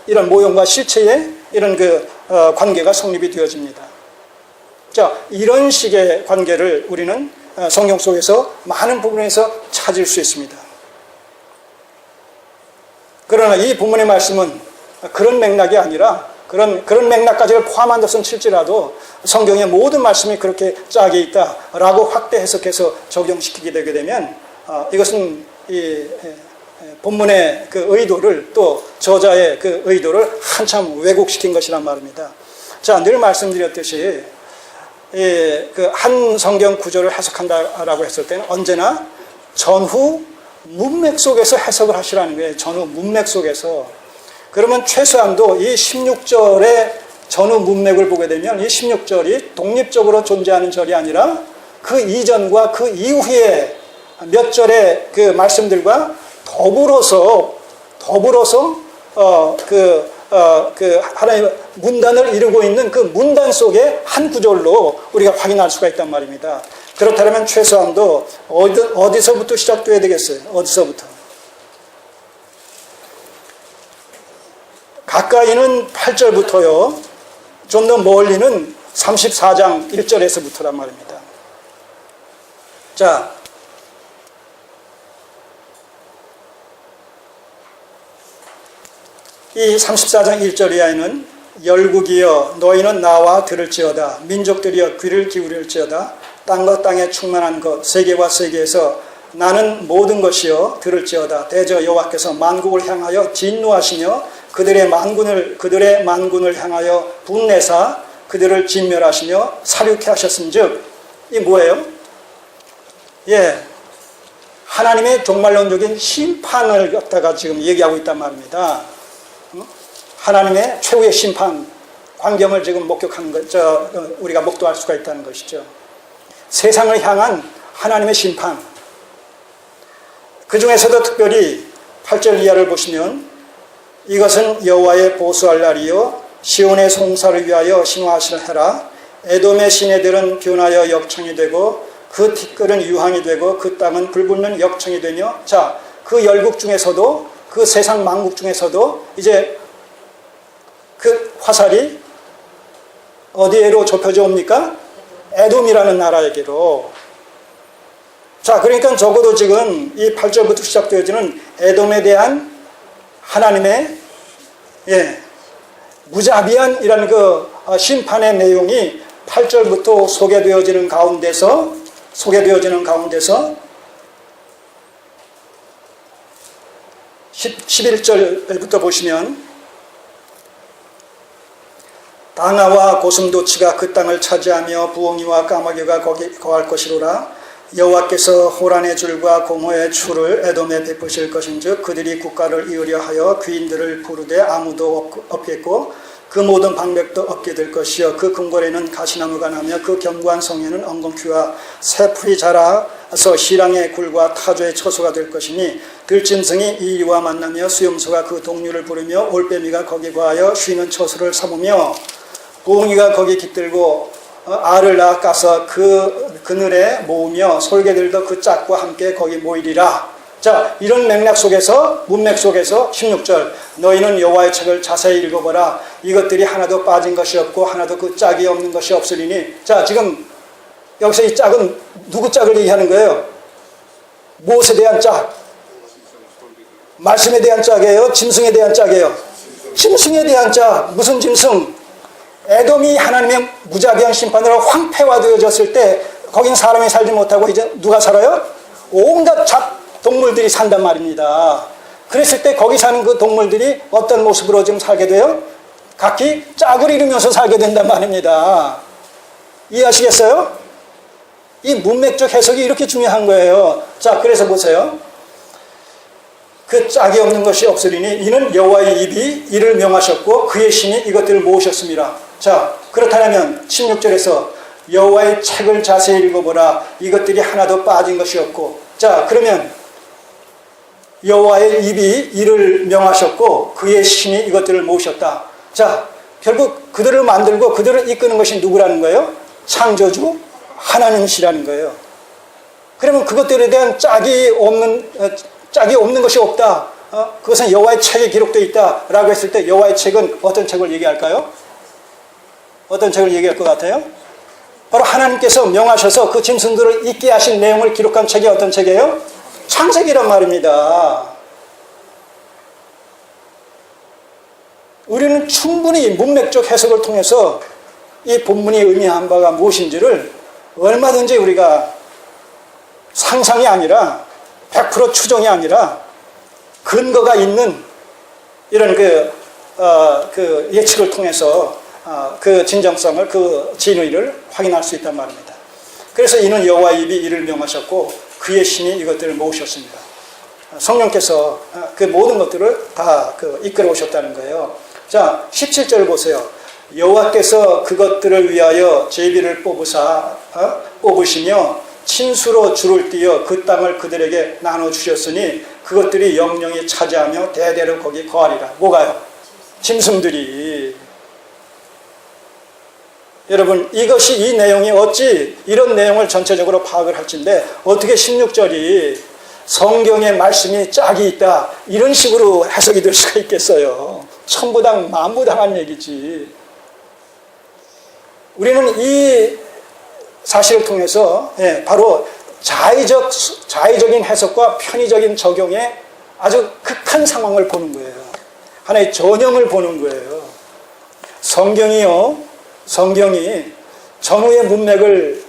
이런 모형과 실체의 이런 그 관계가 성립이 되어집니다. 자, 이런 식의 관계를 우리는 성경 속에서 많은 부분에서 찾을 수 있습니다. 그러나 이 본문의 말씀은 그런 맥락이 아니라 그런 맥락까지를 포함한 것은 칠지라도 성경의 모든 말씀이 그렇게 짝이 있다라고 확대 해석해서 적용시키게 되게 되면 이것은 이 본문의 그 의도를 또 저자의 그 의도를 한참 왜곡시킨 것이란 말입니다. 자, 늘 말씀드렸듯이 그 한 성경 구절을 해석한다라고 했을 때는 언제나 전후 문맥 속에서 해석을 하시라는 거예요. 전후 문맥 속에서. 그러면 최소한도 이 16절의 전후 문맥을 보게 되면 이 16절이 독립적으로 존재하는 절이 아니라 그 이전과 그 이후에 몇 절의 그 말씀들과 더불어서 하나님의 문단을 이루고 있는 그 문단 속의 한 구절로 우리가 확인할 수가 있단 말입니다. 그렇다면 최소한도 어디서부터 시작돼야 되겠어요? 어디서부터? 가까이는 8절부터요. 좀 더 멀리는 34장 1절에서부터란 말입니다. 자, 이 34장 1절 이하에는 열국이여 너희는 나와 들을지어다. 민족들이여 귀를 기울일지어다. 땅과 땅에 충만한 것 세계와 세계에서 나는 모든 것이여 들을지어다. 대저 여호와께서 만국을 향하여 진노하시며 그들의 만군을 향하여 분내사 그들을 진멸하시며 사륙케 하셨은즉 이 뭐예요? 예, 하나님의 종말론적인 심판을 갖다가 지금 얘기하고 있단 말입니다. 하나님의 최후의 심판 광경을 지금 목격하는 것, 우리가 목도할 수가 있다는 것이죠. 세상을 향한 하나님의 심판. 그 중에서도 특별히 8절 이하를 보시면 이것은 여호와의 보수할 날이요 시온의 송사를 위하여 신화하시는 해라. 에돔의 시내들은 변하여 역청이 되고 그 티끌은 유황이 되고 그 땅은 불붙는 역청이 되며 자, 그 열국 중에서도 그 세상 만국 중에서도 이제 그 화살이 어디에로 좁혀져 옵니까? 에돔이라는 나라에게로. 자, 그러니까 적어도 지금 이 8절부터 시작되어지는 에돔에 대한 하나님의 무자비한이라는 그 심판의 내용이 8절부터 소개되어지는 가운데서 11절부터 보시면 다나와 고슴도치가 그 땅을 차지하며 부엉이와 까마귀가 거기 거할 것이로라. 여호와께서 호란의 줄과 공허의 추를 에돔에 베푸실 것인즉 그들이 국가를 이으려 하여 귀인들을 부르되 아무도 없겠고 그 모든 방백도 없게 될 것이요 그 궁궐에는 가시나무가 나며 그 견고한 성에는 엉겅퀴와 새풀이 자라서 시랑의 굴과 타조의 처소가 될 것이니 들짐승이 이와 만나며 수염소가 그 동류를 부르며 올빼미가 거기 거하여 쉬는 처소를 삼으며 부엉이가 거기 깃들고 알을 낳아 까서 그 그늘에 모으며 솔개들도 그 짝과 함께 거기 모이리라. 자, 이런 맥락 속에서 문맥 속에서 16절 너희는 여호와의 책을 자세히 읽어보라. 이것들이 하나도 빠진 것이 없고 하나도 그 짝이 없는 것이 없으리니. 자, 지금 여기서 이 짝은 누구 짝을 얘기하는 거예요? 무엇에 대한 짝? 말씀에 대한 짝이에요? 짐승에 대한 짝이에요? 짐승에 대한 짝. 무슨 짐승? 에돔이 하나님의 무자비한 심판으로 황폐화되어졌을 때 거긴 사람이 살지 못하고 이제 누가 살아요? 온갖 잡동물들이 산단 말입니다. 그랬을 때 거기 사는 그 동물들이 어떤 모습으로 지금 살게 돼요? 각기 짝을 이루면서 살게 된단 말입니다. 이해하시겠어요? 이 문맥적 해석이 이렇게 중요한 거예요. 자, 그래서 보세요. 그 짝이 없는 것이 없으리니 이는 여호와의 입이 이를 명하셨고 그의 신이 이것들을 모으셨습니다. 자, 그렇다면 16절에서 여호와의 책을 자세히 읽어보라. 이것들이 하나도 빠진 것이 없고. 자, 그러면 여호와의 입이 이를 명하셨고 그의 신이 이것들을 모으셨다. 자, 결국 그들을 만들고 그들을 이끄는 것이 누구라는 거예요? 창조주 하나님이시라는 거예요. 그러면 그것들에 대한 짝이 없는 것이 없다. 그것은 여호와의 책에 기록되어 있다라고 했을 때 여호와의 책은 어떤 책을 얘기할까요? 어떤 책을 얘기할 것 같아요? 바로 하나님께서 명하셔서 그 짐승들을 있게 하신 내용을 기록한 책이 어떤 책이에요? 창세기란 말입니다. 우리는 충분히 문맥적 해석을 통해서 이 본문이 의미한 바가 무엇인지를 얼마든지 우리가 상상이 아니라 100% 추정이 아니라 근거가 있는 이런 그 예측을 통해서 그 진정성을, 그 진의를 확인할 수 있단 말입니다. 그래서 이는 여호와의 입이 이를 명하셨고 그의 신이 이것들을 모으셨습니다. 성령께서 그 모든 것들을 다 이끌어 오셨다는 거예요. 자, 17절 보세요. 여호와께서 그것들을 위하여 제비를 뽑으시며 친수로 줄을 띄어 그 땅을 그들에게 나눠주셨으니 그것들이 영영이 차지하며 대대로 거기 거하리라. 뭐가요? 짐승들이. 여러분, 이것이 이 내용이 어찌 이런 내용을 전체적으로 파악을 할진데 어떻게 16절이 성경의 말씀이 짝이 있다 이런 식으로 해석이 될 수가 있겠어요. 천부당 만부당한 얘기지. 우리는 이 사실을 통해서 바로 자의적인 해석과 편의적인 적용의 아주 극한 상황을 보는 거예요. 하나의 전형을 보는 거예요. 성경이 전후의 문맥을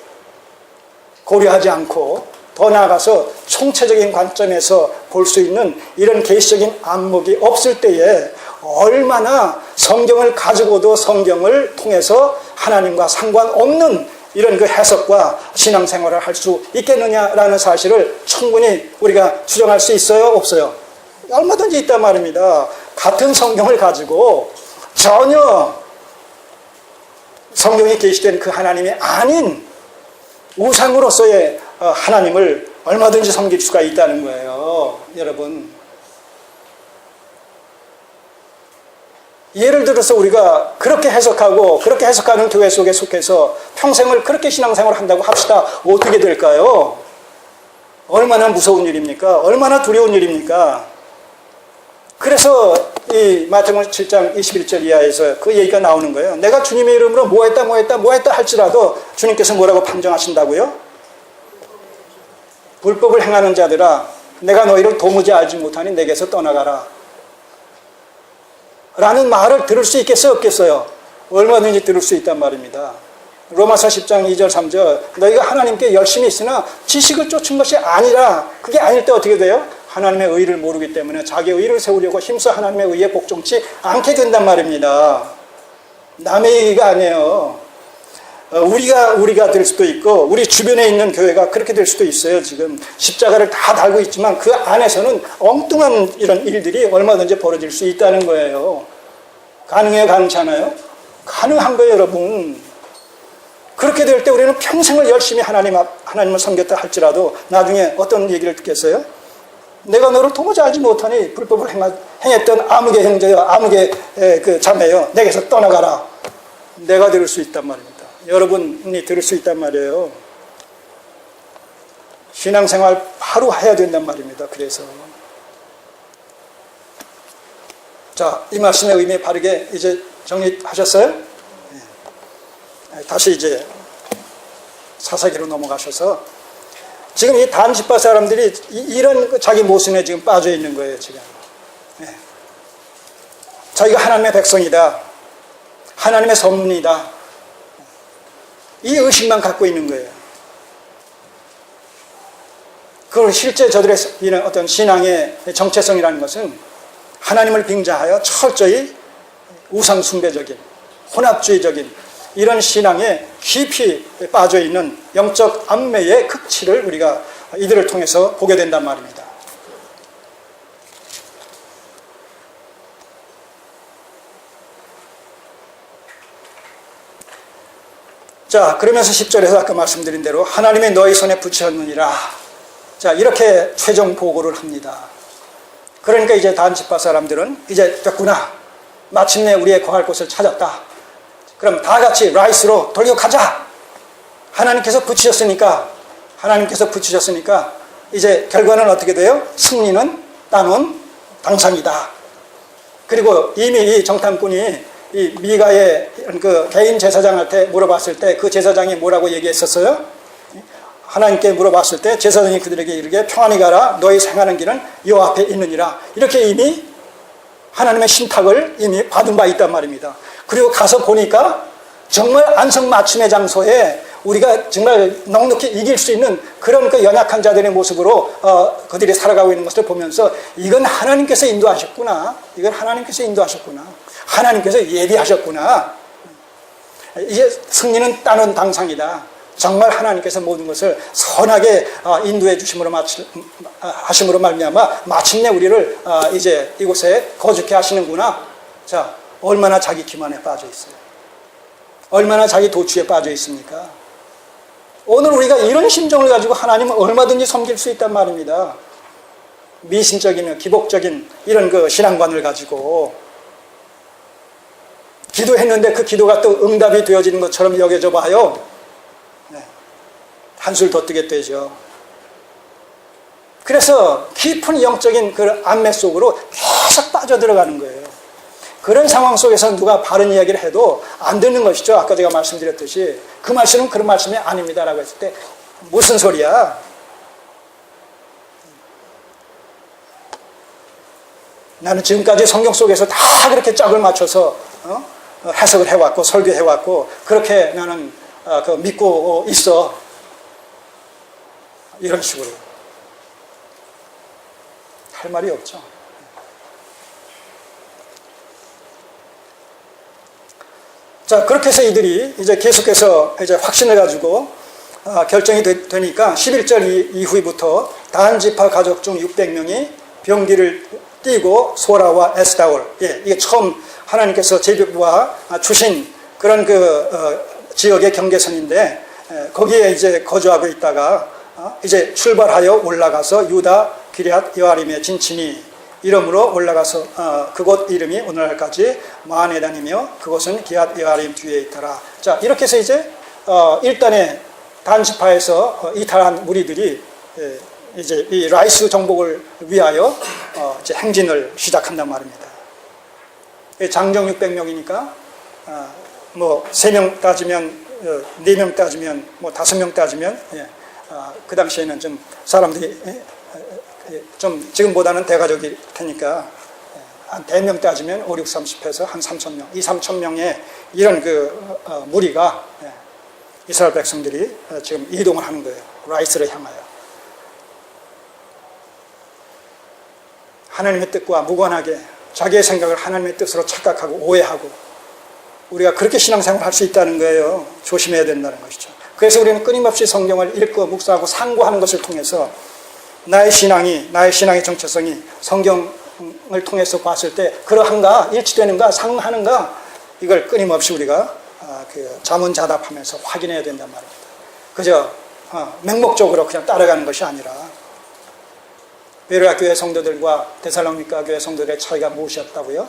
고려하지 않고 더 나아가서 총체적인 관점에서 볼 수 있는 이런 계시적인 안목이 없을 때에 얼마나 성경을 가지고도 성경을 통해서 하나님과 상관없는 이런 그 해석과 신앙생활을 할 수 있겠느냐라는 사실을 충분히 우리가 추정할 수 있어요? 없어요? 얼마든지 있단 말입니다. 같은 성경을 가지고 전혀 성경에 계시된 그 하나님이 아닌 우상으로서의 하나님을 얼마든지 섬길 수가 있다는 거예요. 여러분, 예를 들어서 우리가 그렇게 해석하고 그렇게 해석하는 교회 속에 속해서 평생을 그렇게 신앙생활을 한다고 합시다. 어떻게 될까요? 얼마나 무서운 일입니까? 얼마나 두려운 일입니까? 그래서 이 마태복음 7장 21절 이하에서 그 얘기가 나오는 거예요. 내가 주님의 이름으로 뭐 했다 할지라도 주님께서 뭐라고 판정하신다고요? 불법을 행하는 자들아, 내가 너희를 도무지 알지 못하니 내게서 떠나가라 라는 말을 들을 수 있겠어요? 없겠어요? 얼마든지 들을 수 있단 말입니다. 로마서 10장 2절 3절 너희가 하나님께 열심히 있으나 지식을 쫓은 것이 아니라, 그게 아닐 때 어떻게 돼요? 하나님의 의를 모르기 때문에 자기의 의를 세우려고 힘써 하나님의 의에 복종치 않게 된단 말입니다. 남의 얘기가 아니에요. 우리가 될 수도 있고 우리 주변에 있는 교회가 그렇게 될 수도 있어요. 지금 십자가를 다 달고 있지만 그 안에서는 엉뚱한 이런 일들이 얼마든지 벌어질 수 있다는 거예요. 가능해요? 가능치 않아요? 가능한 거예요, 여러분. 그렇게 될 때 우리는 평생을 열심히 하나님을 섬겼다 할지라도 나중에 어떤 얘기를 듣겠어요? 내가 너를 도무지 알지 못하니 불법을 행했던 아무개 형제여, 아무개 그 자매여, 내게서 떠나가라. 내가 들을 수 있단 말입니다. 여러분이 들을 수 있단 말이에요. 신앙생활 바로 해야 된단 말입니다. 그래서 자, 이 말씀의 의미 바르게 이제 정리하셨어요? 네. 다시 이제 사사기로 넘어가셔서 지금 이 단지파 사람들이 이런 자기 모순에 지금 빠져 있는 거예요. 지금 네. 자기가 하나님의 백성이다, 하나님의 선문이다, 이 의식만 갖고 있는 거예요. 그걸 실제 저들의 이런 어떤 신앙의 정체성이라는 것은 하나님을 빙자하여 철저히 우상숭배적인 혼합주의적인 이런 신앙에 깊이 빠져 있는 영적 암매의 극치를 우리가 이들을 통해서 보게 된단 말입니다. 자, 그러면서 10절에서 아까 말씀드린 대로 하나님이 너희 손에 붙였느니라. 자, 이렇게 최종 보고를 합니다. 그러니까 이제 단지파 사람들은 이제 됐구나, 마침내 우리의 거할 곳을 찾았다, 그럼 다 같이 라이스로 돌격하자. 하나님께서 붙이셨으니까 이제 결과는 어떻게 돼요? 승리는 따놓은 당상이다. 그리고 이미 이 정탐꾼이 이 미가의 그 개인 제사장한테 물어봤을 때 그 제사장이 뭐라고 얘기했었어요? 하나님께 물어봤을 때 제사장이 그들에게 이르기를 평안히 가라, 너희 행하는 길은 여호와 앞에 있느니라. 이렇게 이미 하나님의 신탁을 이미 받은 바 있단 말입니다. 그리고 가서 보니까 정말 안성맞춤의 장소에 우리가 정말 넉넉히 이길 수 있는 그런 그 연약한 자들의 모습으로 그들이 살아가고 있는 것을 보면서 이건 하나님께서 인도하셨구나. 이건 하나님께서 인도하셨구나. 하나님께서 예비하셨구나. 이제 승리는 따는 당상이다. 정말 하나님께서 모든 것을 선하게 인도해 주심으로 하심으로 말미암아 마침내 우리를 이제 이곳에 거주케 하시는구나. 자, 얼마나 자기 기만에 빠져 있어요. 얼마나 자기 도취에 빠져 있습니까? 오늘 우리가 이런 심정을 가지고 하나님을 얼마든지 섬길 수 있단 말입니다. 미신적인 기복적인 이런 그 신앙관을 가지고 기도했는데 그 기도가 또 응답이 되어지는 것처럼 여겨져 봐요. 네. 한술 더 뜨게 되죠. 그래서 깊은 영적인 그 안매 속으로 계속 빠져들어가는 거예요. 그런 상황 속에서 누가 바른 이야기를 해도 안 듣는 것이죠. 아까 제가 말씀드렸듯이 그 말씀은 그런 말씀이 아닙니다라고 했을 때 무슨 소리야? 나는 지금까지 성경 속에서 다 그렇게 짝을 맞춰서 해석을 해왔고 설교해왔고 그렇게 나는 믿고 있어. 이런 식으로 할 말이 없죠. 자, 그렇게 해서 이들이 이제 계속해서 이제 확신을 가지고 결정이 되니까 11절 이후부터 단 지파 가족 중 600명이 병기를 띠고 소라와 에스다올, 이게 처음 하나님께서 제비와 주신 그런 지역의 경계선인데 거기에 이제 거주하고 있다가 이제 출발하여 올라가서 유다 기럇 여아림에 진친이 이름으로 올라가서 그곳 이름이 오늘날까지 마하네단이며 그곳은 기럇 여아림 뒤에 있더라. 자, 이렇게 해서 이제 일단의 단지파에서 이탈한 무리들이 이제 이 라이스 정복을 위하여 이제 행진을 시작한단 말입니다. 장정 600명이니까 뭐 3명 따지면 4명 따지면 뭐 5명 따지면 그 당시에는 좀 사람들이 좀 지금보다는 대가족일 테니까 한 대명 따지면 5, 6, 30해서 한 3,000명, 2, 3,000명의 이런 무리가 이스라엘 백성들이 지금 이동을 하는 거예요. 라이스를 향하여. 하나님의 뜻과 무관하게 자기의 생각을 하나님의 뜻으로 착각하고 오해하고 우리가 그렇게 신앙생활을 할 수 있다는 거예요. 조심해야 된다는 것이죠. 그래서 우리는 끊임없이 성경을 읽고 묵상하고 상고하는 것을 통해서 나의 신앙의 정체성이 성경을 통해서 봤을 때 그러한가, 일치되는가, 상하는가 이걸 끊임없이 우리가 자문자답하면서 확인해야 된단 말입니다. 그저 맹목적으로 그냥 따라가는 것이 아니라 베로야 교회 성도들과 데살로니가 교회 성도들의 차이가 무엇이었다고요?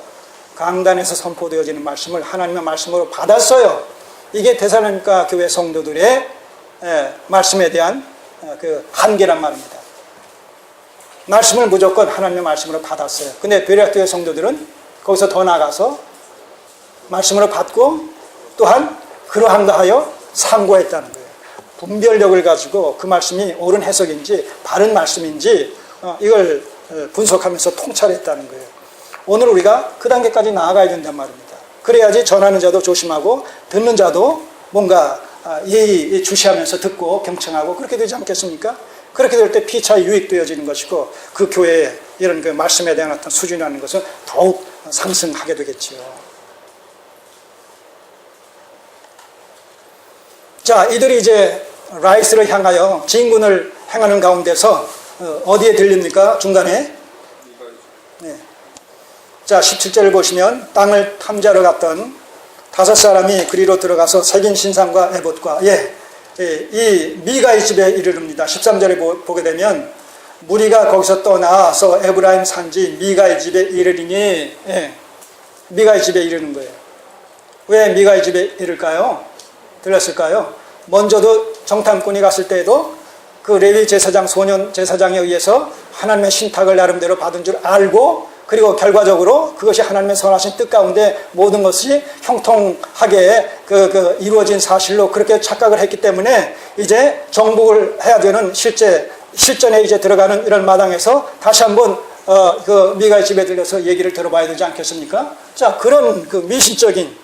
강단에서 선포되어지는 말씀을 하나님의 말씀으로 받았어요. 이게 데살로니가 교회 성도들의 말씀에 대한 한계란 말입니다. 말씀을 무조건 하나님의 말씀으로 받았어요. 근데 베로야 교회 성도들은 거기서 더 나아가서 말씀으로 받고 또한 그러한가 하여 상고했다는 거예요. 분별력을 가지고 그 말씀이 옳은 해석인지 바른 말씀인지 이걸 분석하면서 통찰했다는 거예요. 오늘 우리가 그 단계까지 나아가야 된단 말입니다. 그래야지 전하는 자도 조심하고 듣는 자도 뭔가 예의 주시하면서 듣고 경청하고 그렇게 되지 않겠습니까? 그렇게 될 때 피차에 유익되어지는 것이고 그 교회의 이런 말씀에 대한 어떤 수준이라는 것은 더욱 상승하게 되겠지요. 자, 이들이 이제 라이스를 향하여 진군을 행하는 가운데서 어디에 들립니까? 중간에. 네. 자, 17절을 보시면 땅을 탐지하러 갔던 5사람이 그리로 들어가서 새긴 신상과 에봇과 이 미가의 집에 이르릅니다. 13절에 보게 되면 무리가 거기서 떠나서 에브라임 산지 미가의 집에 이르리니 미가의 집에 이르는 거예요. 왜 미가의 집에 이를까요? 들렸을까요? 먼저도 정탐꾼이 갔을 때에도 그 레위 제사장 소년 제사장에 의해서 하나님의 신탁을 나름대로 받은 줄 알고 그리고 결과적으로 그것이 하나님의 선하신 뜻 가운데 모든 것이 형통하게 이루어진 사실로 그렇게 착각을 했기 때문에 이제 정복을 해야 되는 실전에 이제 들어가는 이런 마당에서 다시 한번 그 미가의 집에 들려서 얘기를 들어봐야 되지 않겠습니까? 자, 그런 그 미신적인,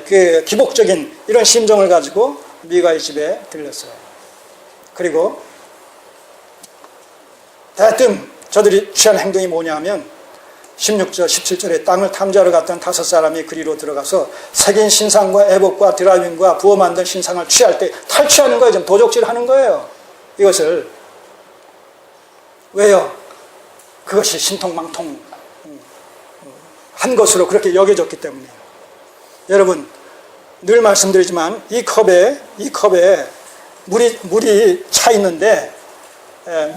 그 기복적인 이런 심정을 가지고 미가의 집에 들렸어요. 그리고 대뜸 저들이 취한 행동이 뭐냐면 16절, 17절에 땅을 탐지하러 갔던 5사람이 그리로 들어가서 새긴 신상과 에봇과 드라빔과 부어 만든 신상을 취할 때 탈취하는 거예요. 좀 도적질 하는 거예요. 이것을. 왜요? 그것이 신통망통 한 것으로 그렇게 여겨졌기 때문에. 여러분, 늘 말씀드리지만 이 컵에 물이 차 있는데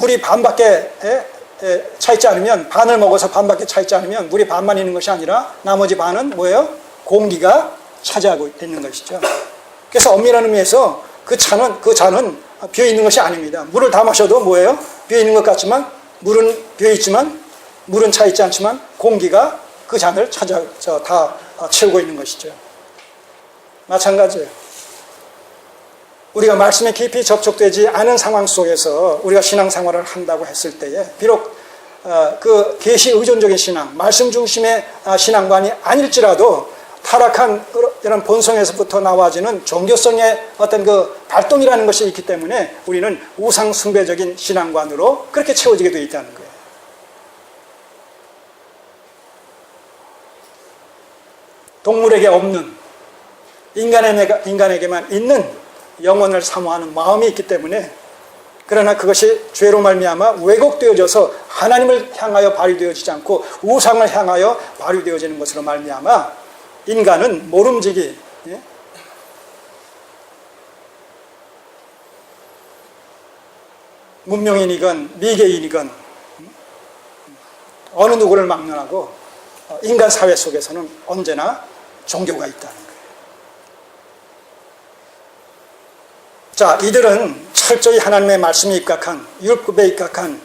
물이 반밖에 차 있지 않으면, 반을 먹어서 반밖에 차 있지 않으면 물이 반만 있는 것이 아니라 나머지 반은 뭐예요? 공기가 차지하고 있는 것이죠. 그래서 엄밀한 의미에서 그 잔은 비어 있는 것이 아닙니다. 물을 다 마셔도 뭐예요? 비어 있는 것 같지만 물은 비어 있지만 물은 차 있지 않지만 공기가 그 잔을 다 채우고 있는 것이죠. 마찬가지예요. 우리가 말씀에 깊이 접촉되지 않은 상황 속에서 우리가 신앙생활을 한다고 했을 때에 비록 그 계시 의존적인 신앙, 말씀 중심의 신앙관이 아닐지라도 타락한 이런 본성에서부터 나와지는 종교성의 어떤 그 발동이라는 것이 있기 때문에 우리는 우상 숭배적인 신앙관으로 그렇게 채워지게 되어 있다는 거예요. 동물에게 없는, 인간에게만 있는 영혼을 사모하는 마음이 있기 때문에, 그러나 그것이 죄로 말미암아 왜곡되어져서 하나님을 향하여 발휘되어지지 않고 우상을 향하여 발휘되어지는 것으로 말미암아 인간은 모름지기, 문명인이건 미개인이건 어느 누구를 막론하고 인간 사회 속에서는 언제나 종교가 있다는 거예요. 자, 이들은 철저히 하나님의 말씀에 입각한, 율법에 입각한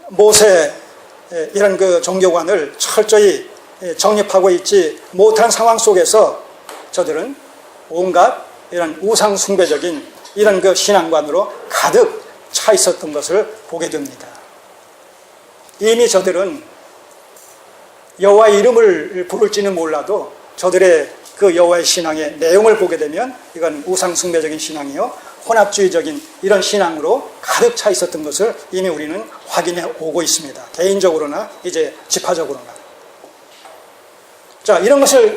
모세 이런 그 종교관을 철저히 정립하고 있지 못한 상황 속에서 저들은 온갖 이런 우상 숭배적인 이런 그 신앙관으로 가득 차 있었던 것을 보게 됩니다. 이미 저들은 여호와의 이름을 부를지는 몰라도 저들의 그 여호와의 신앙의 내용을 보게 되면 이건 우상 숭배적인 신앙이요, 혼합주의적인 이런 신앙으로 가득 차 있었던 것을 이미 우리는 확인해 오고 있습니다. 개인적으로나 이제 집화적으로나. 자,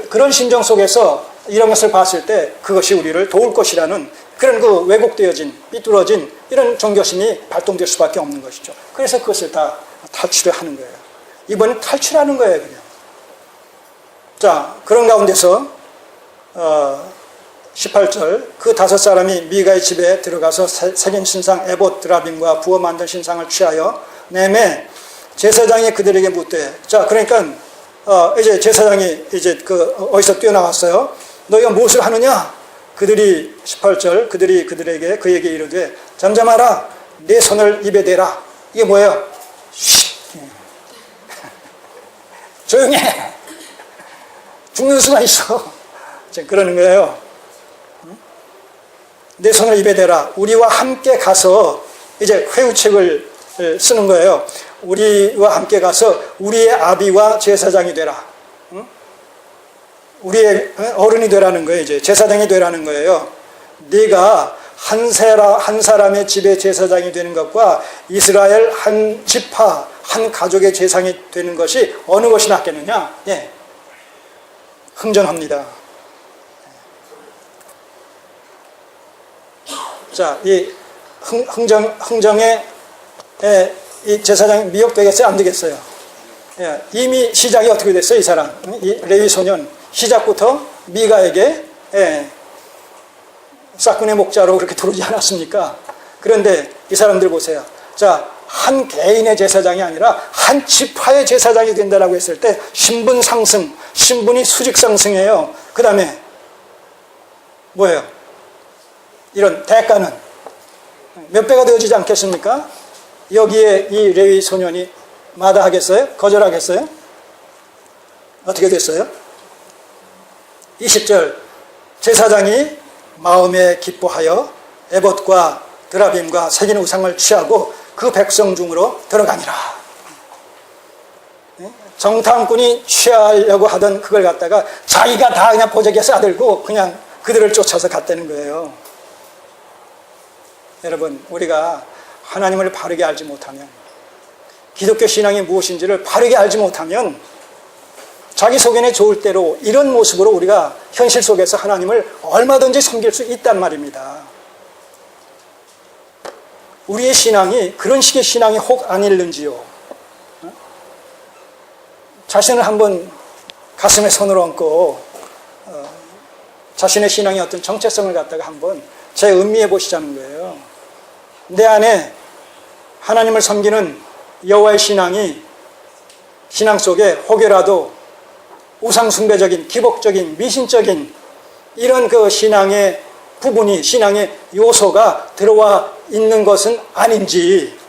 그런 심정 속에서 이런 것을 봤을 때 그것이 우리를 도울 것이라는 그런 그 왜곡되어진, 삐뚤어진 이런 종교심이 발동될 수밖에 없는 것이죠. 그래서 그것을 다 탈출을 하는 거예요. 이번엔 탈출하는 거예요, 그냥. 자, 그런 가운데서 18절, 그 5사람이 미가의 집에 들어가서 새긴 신상 에봇 드라빔과 부어 만든 신상을 취하여 내매 제사장이 그들에게 묻되, 자, 그러니까 이제 제사장이 이제 어디서 뛰어나왔어요. 너희가 무엇을 하느냐? 그들이 18절, 그들에게 그에게 이르되 잠잠하라, 내 손을 입에 대라. 이게 뭐예요? 쉿. 조용해. 죽는 수가 있어. 그러는 거예요. 내 손을 입에 대라. 우리와 함께 가서 이제 회유책을 쓰는 거예요. 우리와 함께 가서 우리의 아비와 제사장이 되라. 우리의 어른이 되라는 거예요. 이제 제사장이 되라는 거예요. 네가 한 사람의 집의 제사장이 되는 것과 이스라엘 한 지파, 한 가족의 제사장이 되는 것이 어느 것이 낫겠느냐? 예. 흥정합니다. 자, 이 흥정에 이 제사장이 미혹되겠어요? 안 되겠어요? 예, 이미 시작이 어떻게 됐어요? 이 사람, 이 레위 소년 시작부터 미가에게 싹군의 목자로 그렇게 들어오지 않았습니까? 그런데 이 사람들 보세요. 자, 한 개인의 제사장이 아니라 한 지파의 제사장이 된다라고 했을 때 신분 상승, 신분이 수직 상승해요. 그 다음에 뭐예요? 이런 대가는 몇 배가 되어지지 않겠습니까? 여기에 이 레위 소년이 마다하겠어요? 거절하겠어요? 어떻게 됐어요? 20절, 제사장이 마음에 기뻐하여 에봇과 드라빔과 새긴 우상을 취하고 그 백성 중으로 들어가니라. 정탐꾼이 취하려고 하던 그걸 갖다가 자기가 다 그냥 보자기에 싸들고 그냥 그들을 쫓아서 갔다는 거예요. 여러분, 우리가 하나님을 바르게 알지 못하면, 기독교 신앙이 무엇인지를 바르게 알지 못하면 자기 속에는 좋을 대로 이런 모습으로 우리가 현실 속에서 하나님을 얼마든지 섬길 수 있단 말입니다. 우리의 신앙이 그런 식의 신앙이 혹 아닐는지요. 자신을 한번 가슴에 손을 얹고 자신의 신앙의 어떤 정체성을 갖다가 한번 재음미해 보시자는 거예요. 내 안에 하나님을 섬기는 여호와의 신앙이 신앙 속에 혹여라도 우상숭배적인, 기복적인, 미신적인 이런 그 신앙의 부분이, 신앙의 요소가 들어와 있는 것은 아닌지,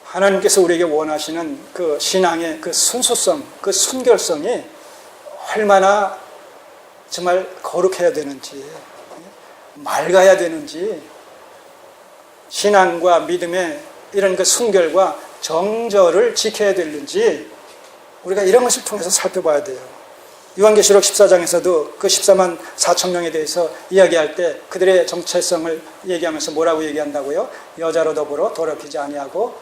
하나님께서 우리에게 원하시는 그 신앙의 그 순수성, 그 순결성이 얼마나 정말 거룩해야 되는지, 맑아야 되는지, 신앙과 믿음의 이런 그 순결과 정절을 지켜야 되는지 우리가 이런 것을 통해서 살펴봐야 돼요. 요한계시록 14장에서도 그 14만 4천 명에 대해서 이야기할 때 그들의 정체성을 얘기하면서 뭐라고 얘기한다고요? 여자로 더불어 더럽히지 아니하고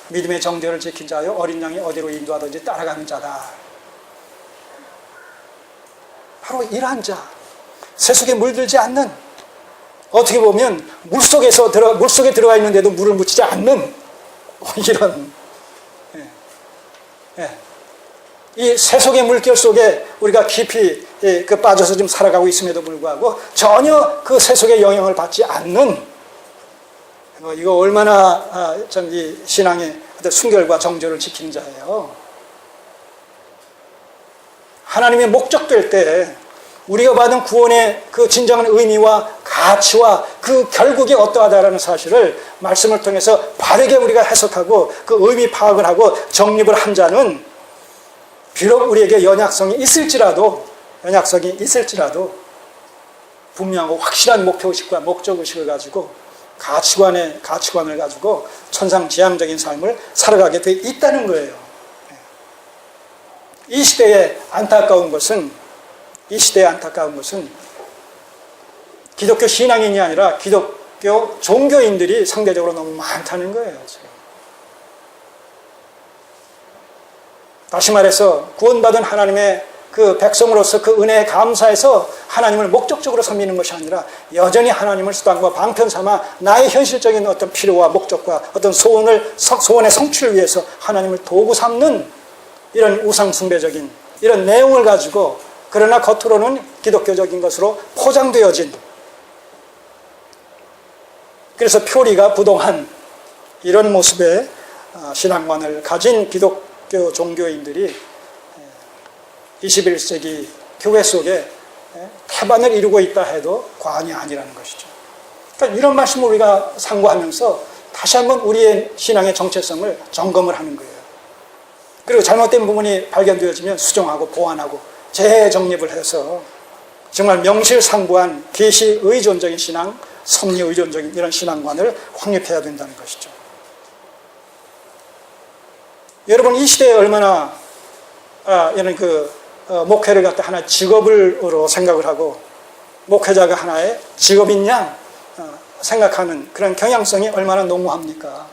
믿음의 정죄를 지킨 자요 어린 양이 어디로 인도하든지 따라가는 자다. 바로 이러한 자, 세속에 물들지 않는, 어떻게 보면 물속에 들어가 있는데도 물을 묻히지 않는 이런, 이 세속의 물결 속에 우리가 깊이 빠져서 좀 살아가고 있음에도 불구하고 전혀 그 세속의 영향을 받지 않는, 이거 얼마나 이 신앙의 순결과 정절을 지키는 자예요. 하나님의 목적될 때 우리가 받은 구원의 그 진정한 의미와 가치와 그 결국이 어떠하다라는 사실을 말씀을 통해서 바르게 우리가 해석하고 그 의미 파악을 하고 정립을 한 자는 비록 우리에게 연약성이 있을지라도 분명하고 확실한 목표의식과 목적의식을 가지고 가치관을 가지고 천상지향적인 삶을 살아가게 돼 있다는 거예요. 이 시대의 안타까운 것은 기독교 신앙인이 아니라 기독교 종교인들이 상대적으로 너무 많다는 거예요. 지금. 다시 말해서 구원받은 하나님의 그 백성으로서 그 은혜에 감사해서 하나님을 목적적으로 섬기는 것이 아니라 여전히 하나님을 수단과 방편 삼아 나의 현실적인 어떤 필요와 목적과 어떤 소원의 성취를 위해서 하나님을 도구 삼는 이런 우상숭배적인 이런 내용을 가지고, 그러나 겉으로는 기독교적인 것으로 포장되어진, 그래서 표리가 부동한 이런 모습의 신앙관을 가진 기독교 종교인들이 21세기 교회 속에 태반을 이루고 있다 해도 과언이 아니라는 것이죠. 그러니까 이런 말씀을 우리가 상고하면서 다시 한번 우리의 신앙의 정체성을 점검을 하는 거예요. 그리고 잘못된 부분이 발견되어지면 수정하고 보완하고 재정립을 해서 정말 명실상부한 계시 의존적인 신앙, 섭리 의존적인 이런 신앙관을 확립해야 된다는 것이죠. 여러분, 이 시대에 얼마나 이런 목회를 갖다 하나의 직업으로 생각을 하고 목회자가 하나의 직업인 양 생각하는 그런 경향성이 얼마나 농후합니까?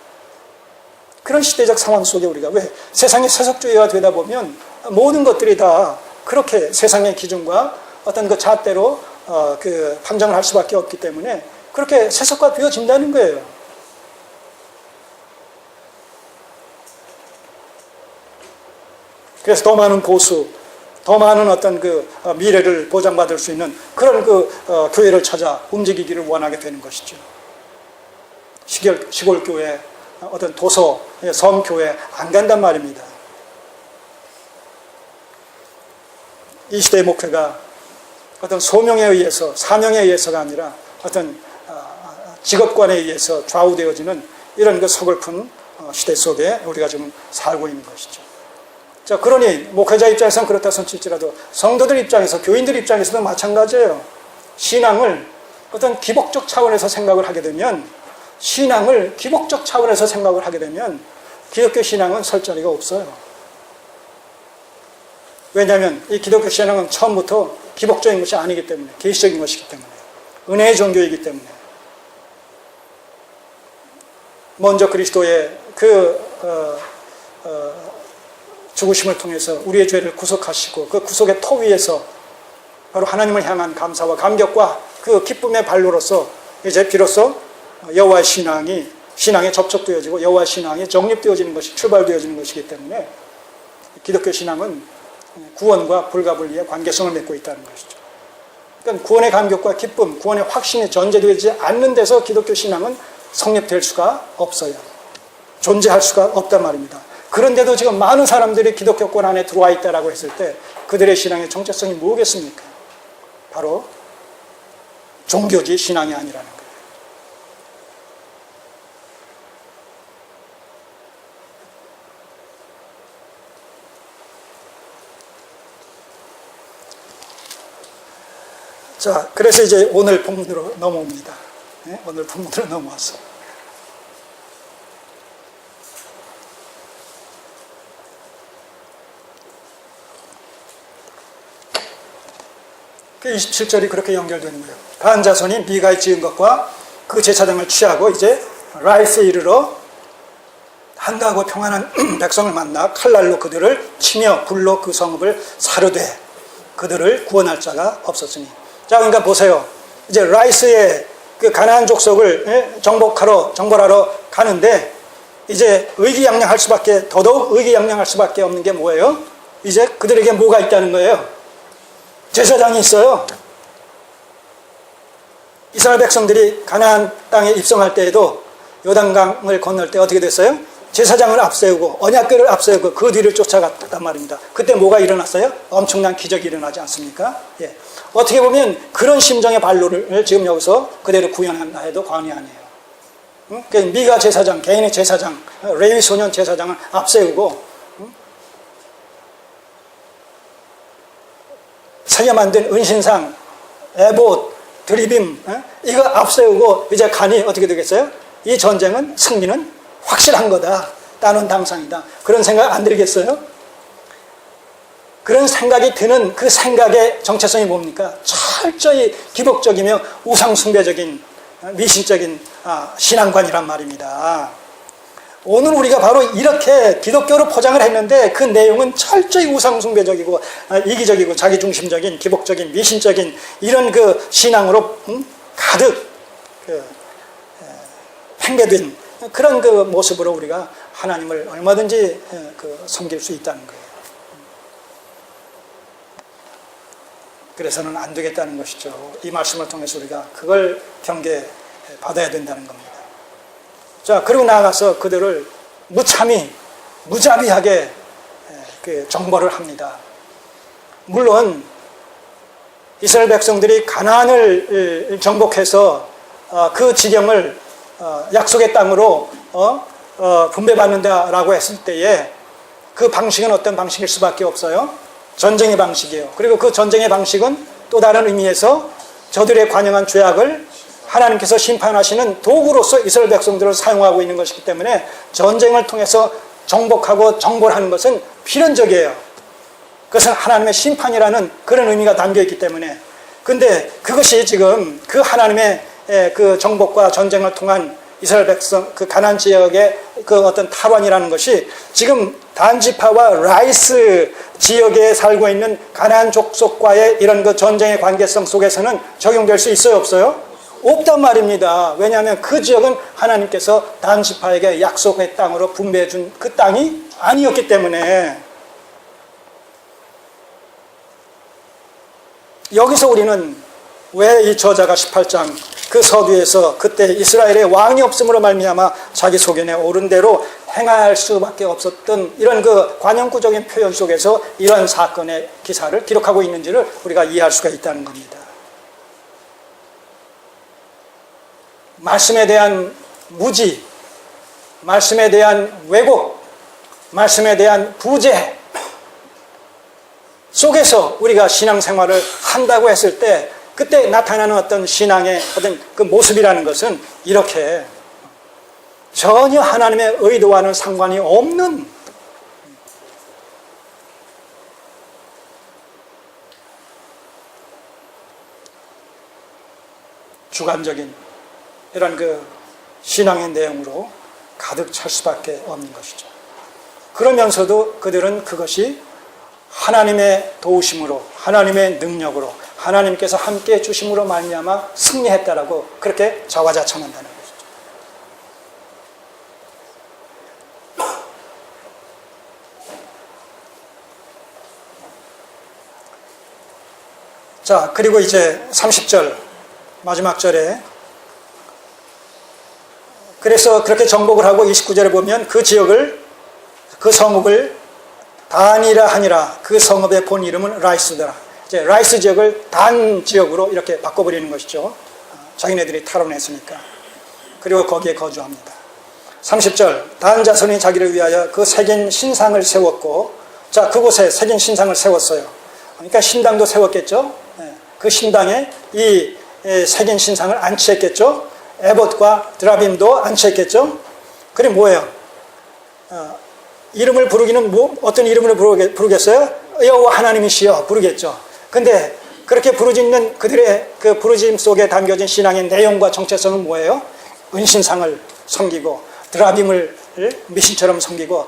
그런 시대적 상황 속에 우리가 왜 세상이 세속주의가 되다 보면 모든 것들이 다 그렇게 세상의 기준과 어떤 그 잣대로 판정을 할 수밖에 없기 때문에 그렇게 세속화되어진다는 거예요. 그래서 더 많은 보수, 더 많은 어떤 그 미래를 보장받을 수 있는 그런 교회를 찾아 움직이기를 원하게 되는 것이죠. 시골교회, 어떤 도서, 섬교회 안 간단 말입니다. 이 시대의 목회가 어떤 소명에 의해서, 사명에 의해서가 아니라 어떤 직업관에 의해서 좌우되어지는 이런 그 서글픈 시대 속에 우리가 지금 살고 있는 것이죠. 자, 그러니 목회자 입장에서는 그렇다 손칠지라도 성도들 입장에서, 교인들 입장에서도 마찬가지예요. 신앙을 어떤 기복적 차원에서 생각을 하게 되면, 신앙을 기복적 차원에서 생각을 하게 되면 기독교 신앙은 설 자리가 없어요. 왜냐하면 이 기독교 신앙은 처음부터 기복적인 것이 아니기 때문에, 계시적인 것이기 때문에, 은혜의 종교이기 때문에. 먼저 그리스도의 죽으심을 통해서 우리의 죄를 구속하시고 그 구속의 토 위에서 바로 하나님을 향한 감사와 감격과 그 기쁨의 발로로서 이제 비로소 여호와의 신앙에 접촉되어지고 여호와의 신앙이 정립되어지는 것이, 출발되어지는 것이기 때문에 기독교 신앙은 구원과 불가분리의 관계성을 맺고 있다는 것이죠. 그러니까 구원의 감격과 기쁨, 구원의 확신이 전제되지 않는 데서 기독교 신앙은 성립될 수가 없어요. 존재할 수가 없단 말입니다. 그런데도 지금 많은 사람들이 기독교권 안에 들어와 있다라고 했을 때 그들의 신앙의 정체성이 뭐겠습니까? 바로 종교지 신앙이 아니라는 거예요. 자, 그래서 이제 오늘 본문으로 넘어옵니다. 네? 오늘 본문으로 넘어와서. 그 27절이 그렇게 연결되는 거예요. 다한 자손이 미가의 지은 것과 그 제사장을 취하고 이제 라이스에 이르러 한가하고 평안한 백성을 만나 칼날로 그들을 치며 불로 그 성읍을 사르되 그들을 구원할 자가 없었으니. 자, 그러니까 보세요. 이제 라이스의 그 가나안 족속을 정벌하러 가는데 이제 의기양양할 수밖에, 더더욱 의기양양할 수밖에 없는 게 뭐예요? 이제 그들에게 뭐가 있다는 거예요? 제사장이 있어요. 이스라엘 백성들이 가나안 땅에 입성할 때에도 요단강을 건널 때 어떻게 됐어요? 제사장을 앞세우고 언약궤를 앞세우고 그 뒤를 쫓아갔단 말입니다. 그때 뭐가 일어났어요? 엄청난 기적이 일어나지 않습니까? 예. 어떻게 보면 그런 심정의 발로를 지금 여기서 그대로 구현한다 해도 과언이 아니에요. 응? 미가 제사장, 개인의 제사장, 레위 소년 제사장을 앞세우고 새겨 만든 은신상, 에봇, 드리빔, 이거 앞세우고 이제 가니 어떻게 되겠어요? 이 전쟁은, 승리는 확실한 거다. 따놓은 당상이다. 그런 생각 안 들겠어요? 그런 생각이 드는 그 생각의 정체성이 뭡니까? 철저히 기복적이며 우상숭배적인, 미신적인 신앙관이란 말입니다. 오늘 우리가 바로 이렇게 기독교로 포장을 했는데 그 내용은 철저히 우상숭배적이고 이기적이고 자기중심적인 기복적인 미신적인 이런 그 신앙으로 가득 팽배된 그런 그 모습으로 우리가 하나님을 얼마든지 섬길 수 있다는 거예요. 그래서는 안 되겠다는 것이죠. 이 말씀을 통해서 우리가 그걸 경계받아야 된다는 겁니다. 자, 그리고 나아가서 그들을 무자비하게 정벌을 합니다. 물론 이스라엘 백성들이 가나안을 정복해서 그 지경을 약속의 땅으로 분배받는다라고 했을 때에 그 방식은 어떤 방식일 수밖에 없어요? 전쟁의 방식이에요. 그리고 그 전쟁의 방식은 또 다른 의미에서 저들의 관영한 죄악을 하나님께서 심판하시는 도구로서 이스라엘 백성들을 사용하고 있는 것이기 때문에 전쟁을 통해서 정복하고 정벌하는 것은 필연적이에요. 그것은 하나님의 심판이라는 그런 의미가 담겨있기 때문에. 근데 그것이 지금 그 하나님의 그 정복과 전쟁을 통한 이스라엘 백성, 그 가나안 지역의 그 어떤 탈환이라는 것이 지금 단지파와 라이스 지역에 살고 있는 가나안 족속과의 이런 그 전쟁의 관계성 속에서는 적용될 수 있어요, 없어요? 없단 말입니다. 왜냐하면 그 지역은 하나님께서 단지파에게 약속의 땅으로 분배해 준 그 땅이 아니었기 때문에. 여기서 우리는 왜 이 저자가 18장 그 서두에서 그때 이스라엘의 왕이 없음으로 말미암아 자기 소견에 옳은 대로 행할 수밖에 없었던 이런 그 관용구적인 표현 속에서 이런 사건의 기사를 기록하고 있는지를 우리가 이해할 수가 있다는 겁니다. 말씀에 대한 무지, 말씀에 대한 왜곡, 말씀에 대한 부재, 속에서 우리가 신앙생활을 한다고 했을 때 그때 나타나는 어떤 신앙의 어떤 그 모습이라는 것은 이렇게 전혀 하나님의 의도와는 상관이 없는 주관적인 이런 그 신앙의 내용으로 가득 찰 수밖에 없는 것이죠. 그러면서도 그들은 그것이 하나님의 도우심으로, 하나님의 능력으로, 하나님께서 함께해 주심으로 말미암아 승리했다라고 그렇게 자화자찬한다는 것이죠. 자, 그리고 이제 30절 마지막 절에 그래서 그렇게 정복을 하고 29절에 보면 그 지역을, 그 성읍을 단이라 하니라. 그 성읍의 본 이름은 라이스더라. 이제 라이스 지역을 단 지역으로 이렇게 바꿔버리는 것이죠. 자기네들이 탈원했으니까. 그리고 거기에 거주합니다. 30절 단 자손이 자기를 위하여 그 새긴 신상을 세웠고, 자, 그곳에 새긴 신상을 세웠어요. 그러니까 신당도 세웠겠죠. 그 신당에 이 새긴 신상을 안치했겠죠. 에봇과 드라빔도 안치했겠죠. 그게 뭐예요? 이름을 부르기는 어떤 이름으로 부르겠어요? 여호와 하나님이시여 부르겠죠. 근데 그렇게 부르짖는 그들의 그 부르짖음 속에 담겨진 신앙의 내용과 정체성은 뭐예요? 은신상을 섬기고 드라빔을 미신처럼 섬기고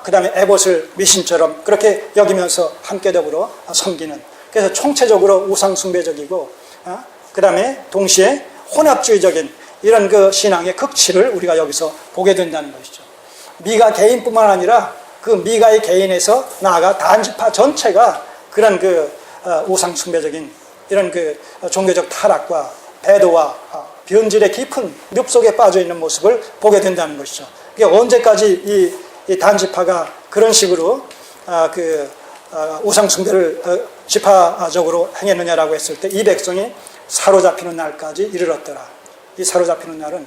그 다음에 에봇을 미신처럼 그렇게 여기면서 함께 더불어 섬기는, 그래서 총체적으로 우상숭배적이고 그 다음에 동시에 혼합주의적인 이런 그 신앙의 극치를 우리가 여기서 보게 된다는 것이죠. 미가 개인뿐만 아니라 그 미가의 개인에서 나아가 단지파 전체가 그런 그 우상숭배적인 이런 그 종교적 타락과 배도와 변질의 깊은 늪 속에 빠져 있는 모습을 보게 된다는 것이죠. 이게 언제까지 이 단지파가 그런 식으로 우상숭배를 지파적으로 행했느냐라고 했을 때 이 백성이 사로잡히는 날까지 이르렀더라. 이 사로잡히는 날은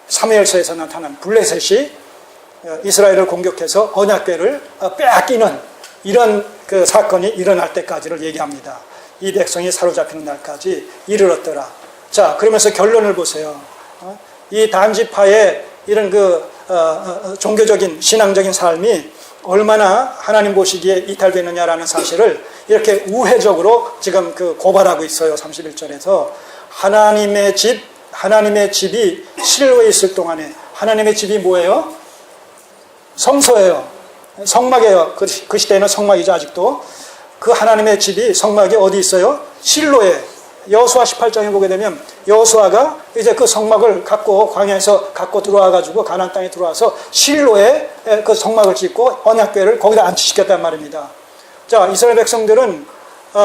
사무엘서에서 나타난 블레셋이 이스라엘을 공격해서 언약궤를 빼앗기는 이런 그 사건이 일어날 때까지를 얘기합니다. 이 백성이 사로잡히는 날까지 이르렀더라. 자, 그러면서 결론을 보세요. 이 단지파의 이런 그 종교적인 신앙적인 삶이 얼마나 하나님 보시기에 이탈되느냐라는 사실을 이렇게 우회적으로 지금 그 고발하고 있어요. 31절에서 하나님의 집이 실로에 있을 동안에, 하나님의 집이 뭐예요? 성소예요. 성막이에요. 그 시대에는 성막이죠. 아직도 그 하나님의 집이, 성막이 어디 있어요? 실로에. 여호수아 18장에 보게 되면 여호수아가 이제 그 성막을 갖고 광야에서 갖고 들어와 가지고 가나안 땅에 들어와서 실로에 그 성막을 짓고 언약궤를 거기다 안치시켰단 말입니다. 자, 이스라엘 백성들은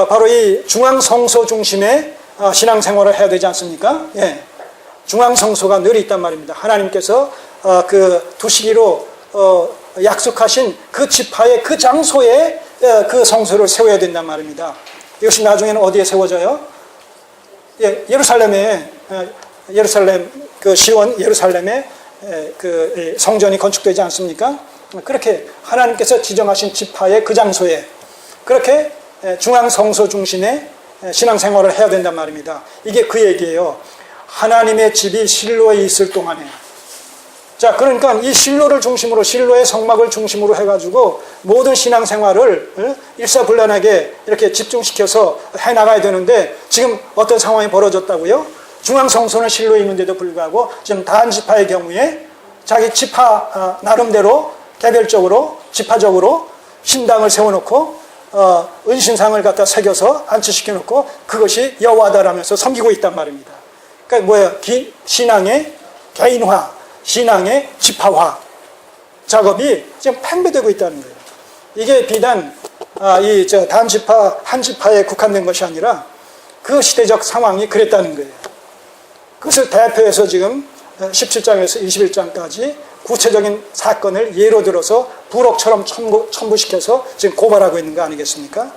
바로 이 중앙 성소 중심의 신앙생활을 해야 되지 않습니까? 예. 중앙 성소가 늘 있단 말입니다. 하나님께서 그 두시기로 약속하신 그 지파의 그 장소에 그 성소를 세워야 된단 말입니다. 이것이 나중에는 어디에 세워져요? 예, 예루살렘 그 시온 예루살렘에 그 성전이 건축되지 않습니까? 그렇게 하나님께서 지정하신 지파의 그 장소에 그렇게 중앙 성소 중심의 신앙생활을 해야 된단 말입니다. 이게 그 얘기예요. 하나님의 집이 실로에 있을 동안에. 자, 그러니까 이 실로를 중심으로, 실로의 성막을 중심으로 해가지고 모든 신앙생활을 일사불란하게 이렇게 집중시켜서 해나가야 되는데 지금 어떤 상황이 벌어졌다고요? 중앙성소는 실로에 있는데도 불구하고 지금 단지파의 경우에 자기 지파 나름대로 개별적으로 지파적으로 신당을 세워놓고 은신상을 갖다 새겨서 안치시켜놓고 그것이 여호와다라면서 섬기고 있단 말입니다. 그러니까 뭐예요? 신앙의 개인화, 신앙의 지파화 작업이 지금 팽배되고 있다는 거예요. 이게 비단 단지파, 한 지파에 국한된 것이 아니라 그 시대적 상황이 그랬다는 거예요. 그것을 대표해서 지금 17장에서 21장까지 구체적인 사건을 예로 들어서 부록처럼 첨부시켜서 지금 고발하고 있는 거 아니겠습니까?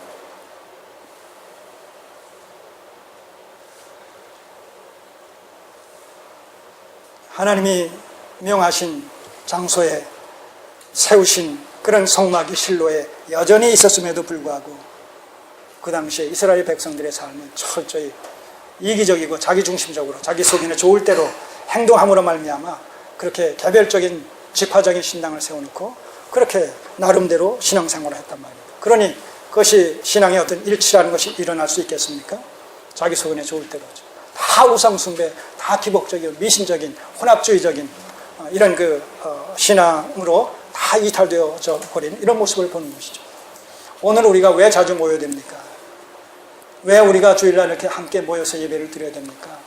하나님이 명하신 장소에 세우신 그런 성막이 실로에 여전히 있었음에도 불구하고 그 당시에 이스라엘 백성들의 삶은 철저히 이기적이고 자기중심적으로 자기 속인에 좋을 대로 행동함으로 말미암아 그렇게 개별적인 직파적인 신앙을 세워놓고 그렇게 나름대로 신앙생활을 했단 말입니다. 그러니 그것이 신앙의 어떤 일치라는 것이 일어날 수 있겠습니까? 자기 속인에 좋을 대로죠. 다 우상숭배, 다 기복적이고 미신적인 혼합주의적인 이런 신앙으로 다 이탈되어져 버린 이런 모습을 보는 것이죠. 오늘 우리가 왜 자주 모여야 됩니까? 왜 우리가 주일날 이렇게 함께 모여서 예배를 드려야 됩니까?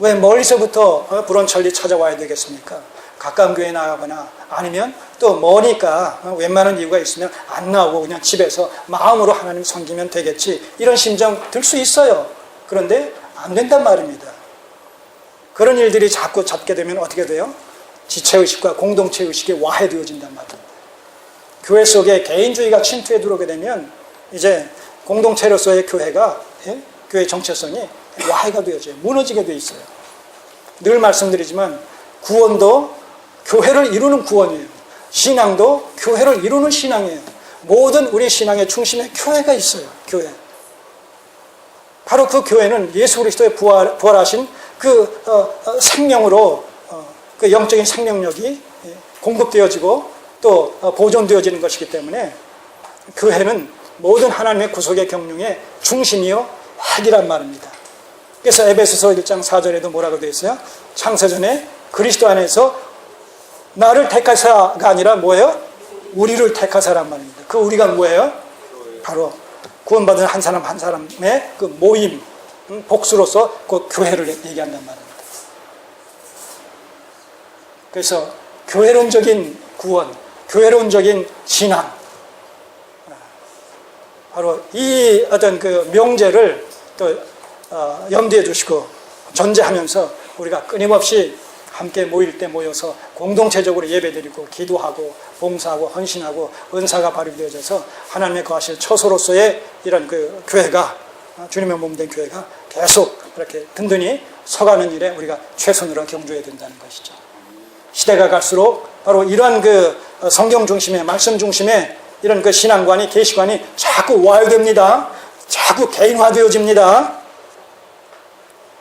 왜 멀리서부터 불원천리 찾아와야 되겠습니까? 가까운 교회에 나가거나 아니면 또 머니까 웬만한 이유가 있으면 안 나오고 그냥 집에서 마음으로 하나님 섬기면 되겠지, 이런 심정 들 수 있어요. 그런데 안 된단 말입니다. 그런 일들이 자꾸 잡게 되면 어떻게 돼요? 지체의식과 공동체의식이 와해되어진단 말입니다. 교회 속에 개인주의가 침투해 들어오게 되면 이제 공동체로서의 교회가, 교회의 정체성이 와해가 되어져요. 무너지게 돼 있어요. 늘 말씀드리지만 구원도 교회를 이루는 구원이에요. 신앙도 교회를 이루는 신앙이에요. 모든 우리 신앙의 중심에 교회가 있어요. 교회. 바로 그 교회는 예수 그리스도의 부활하신 그 생명으로 그 영적인 생명력이 공급되어지고 또 보존되어지는 것이기 때문에 교회는 모든 하나님의 구속의 경륜의 중심이요 핵이란 말입니다. 그래서 에베소서 1장 4절에도 뭐라고 되어 있어요? 창세전에 그리스도 안에서 나를 택하사가 아니라 뭐예요? 우리를 택하사란 말입니다. 그 우리가 뭐예요? 바로 구원받은 한 사람 한 사람의 그 모임, 복수로서 그 교회를 얘기한단 말입니다. 그래서 교회론적인 구원, 교회론적인 신앙, 바로 이 어떤 그 명제를 또 염두에 두시고 전제하면서 우리가 끊임없이 함께 모일 때 모여서 공동체적으로 예배드리고 기도하고 봉사하고 헌신하고 은사가 발휘되어져서 하나님의 거하실 처소로서의 이런 그 교회가, 주님의 몸된 교회가 계속 이렇게 든든히 서가는 일에 우리가 최선으로 경주해야 된다는 것이죠. 시대가 갈수록 바로 이러한 그 성경 중심의, 말씀 중심의 이런 그 신앙관이, 계시관이 자꾸 와요됩니다. 자꾸 개인화되어집니다.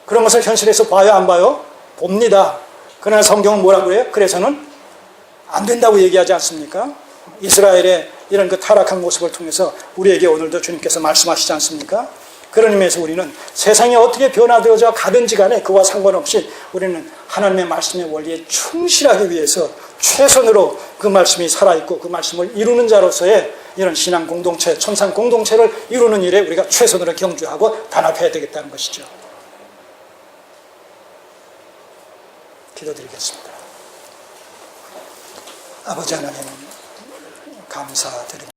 그런 것을 현실에서 봐요, 안 봐요? 봅니다. 그러나 성경은 뭐라고 그래요? 그래서는 안 된다고 얘기하지 않습니까? 이스라엘의 이런 그 타락한 모습을 통해서 우리에게 오늘도 주님께서 말씀하시지 않습니까? 그런 의미에서 우리는 세상이 어떻게 변화되어져 가든지 간에 그와 상관없이 우리는 하나님의 말씀의 원리에 충실하기 위해서 최선으로 그 말씀이 살아있고 그 말씀을 이루는 자로서의 이런 신앙 공동체, 천상 공동체를 이루는 일에 우리가 최선으로 경주하고 단합해야 되겠다는 것이죠. 기도드리겠습니다. 아버지 하나님, 감사드립니다.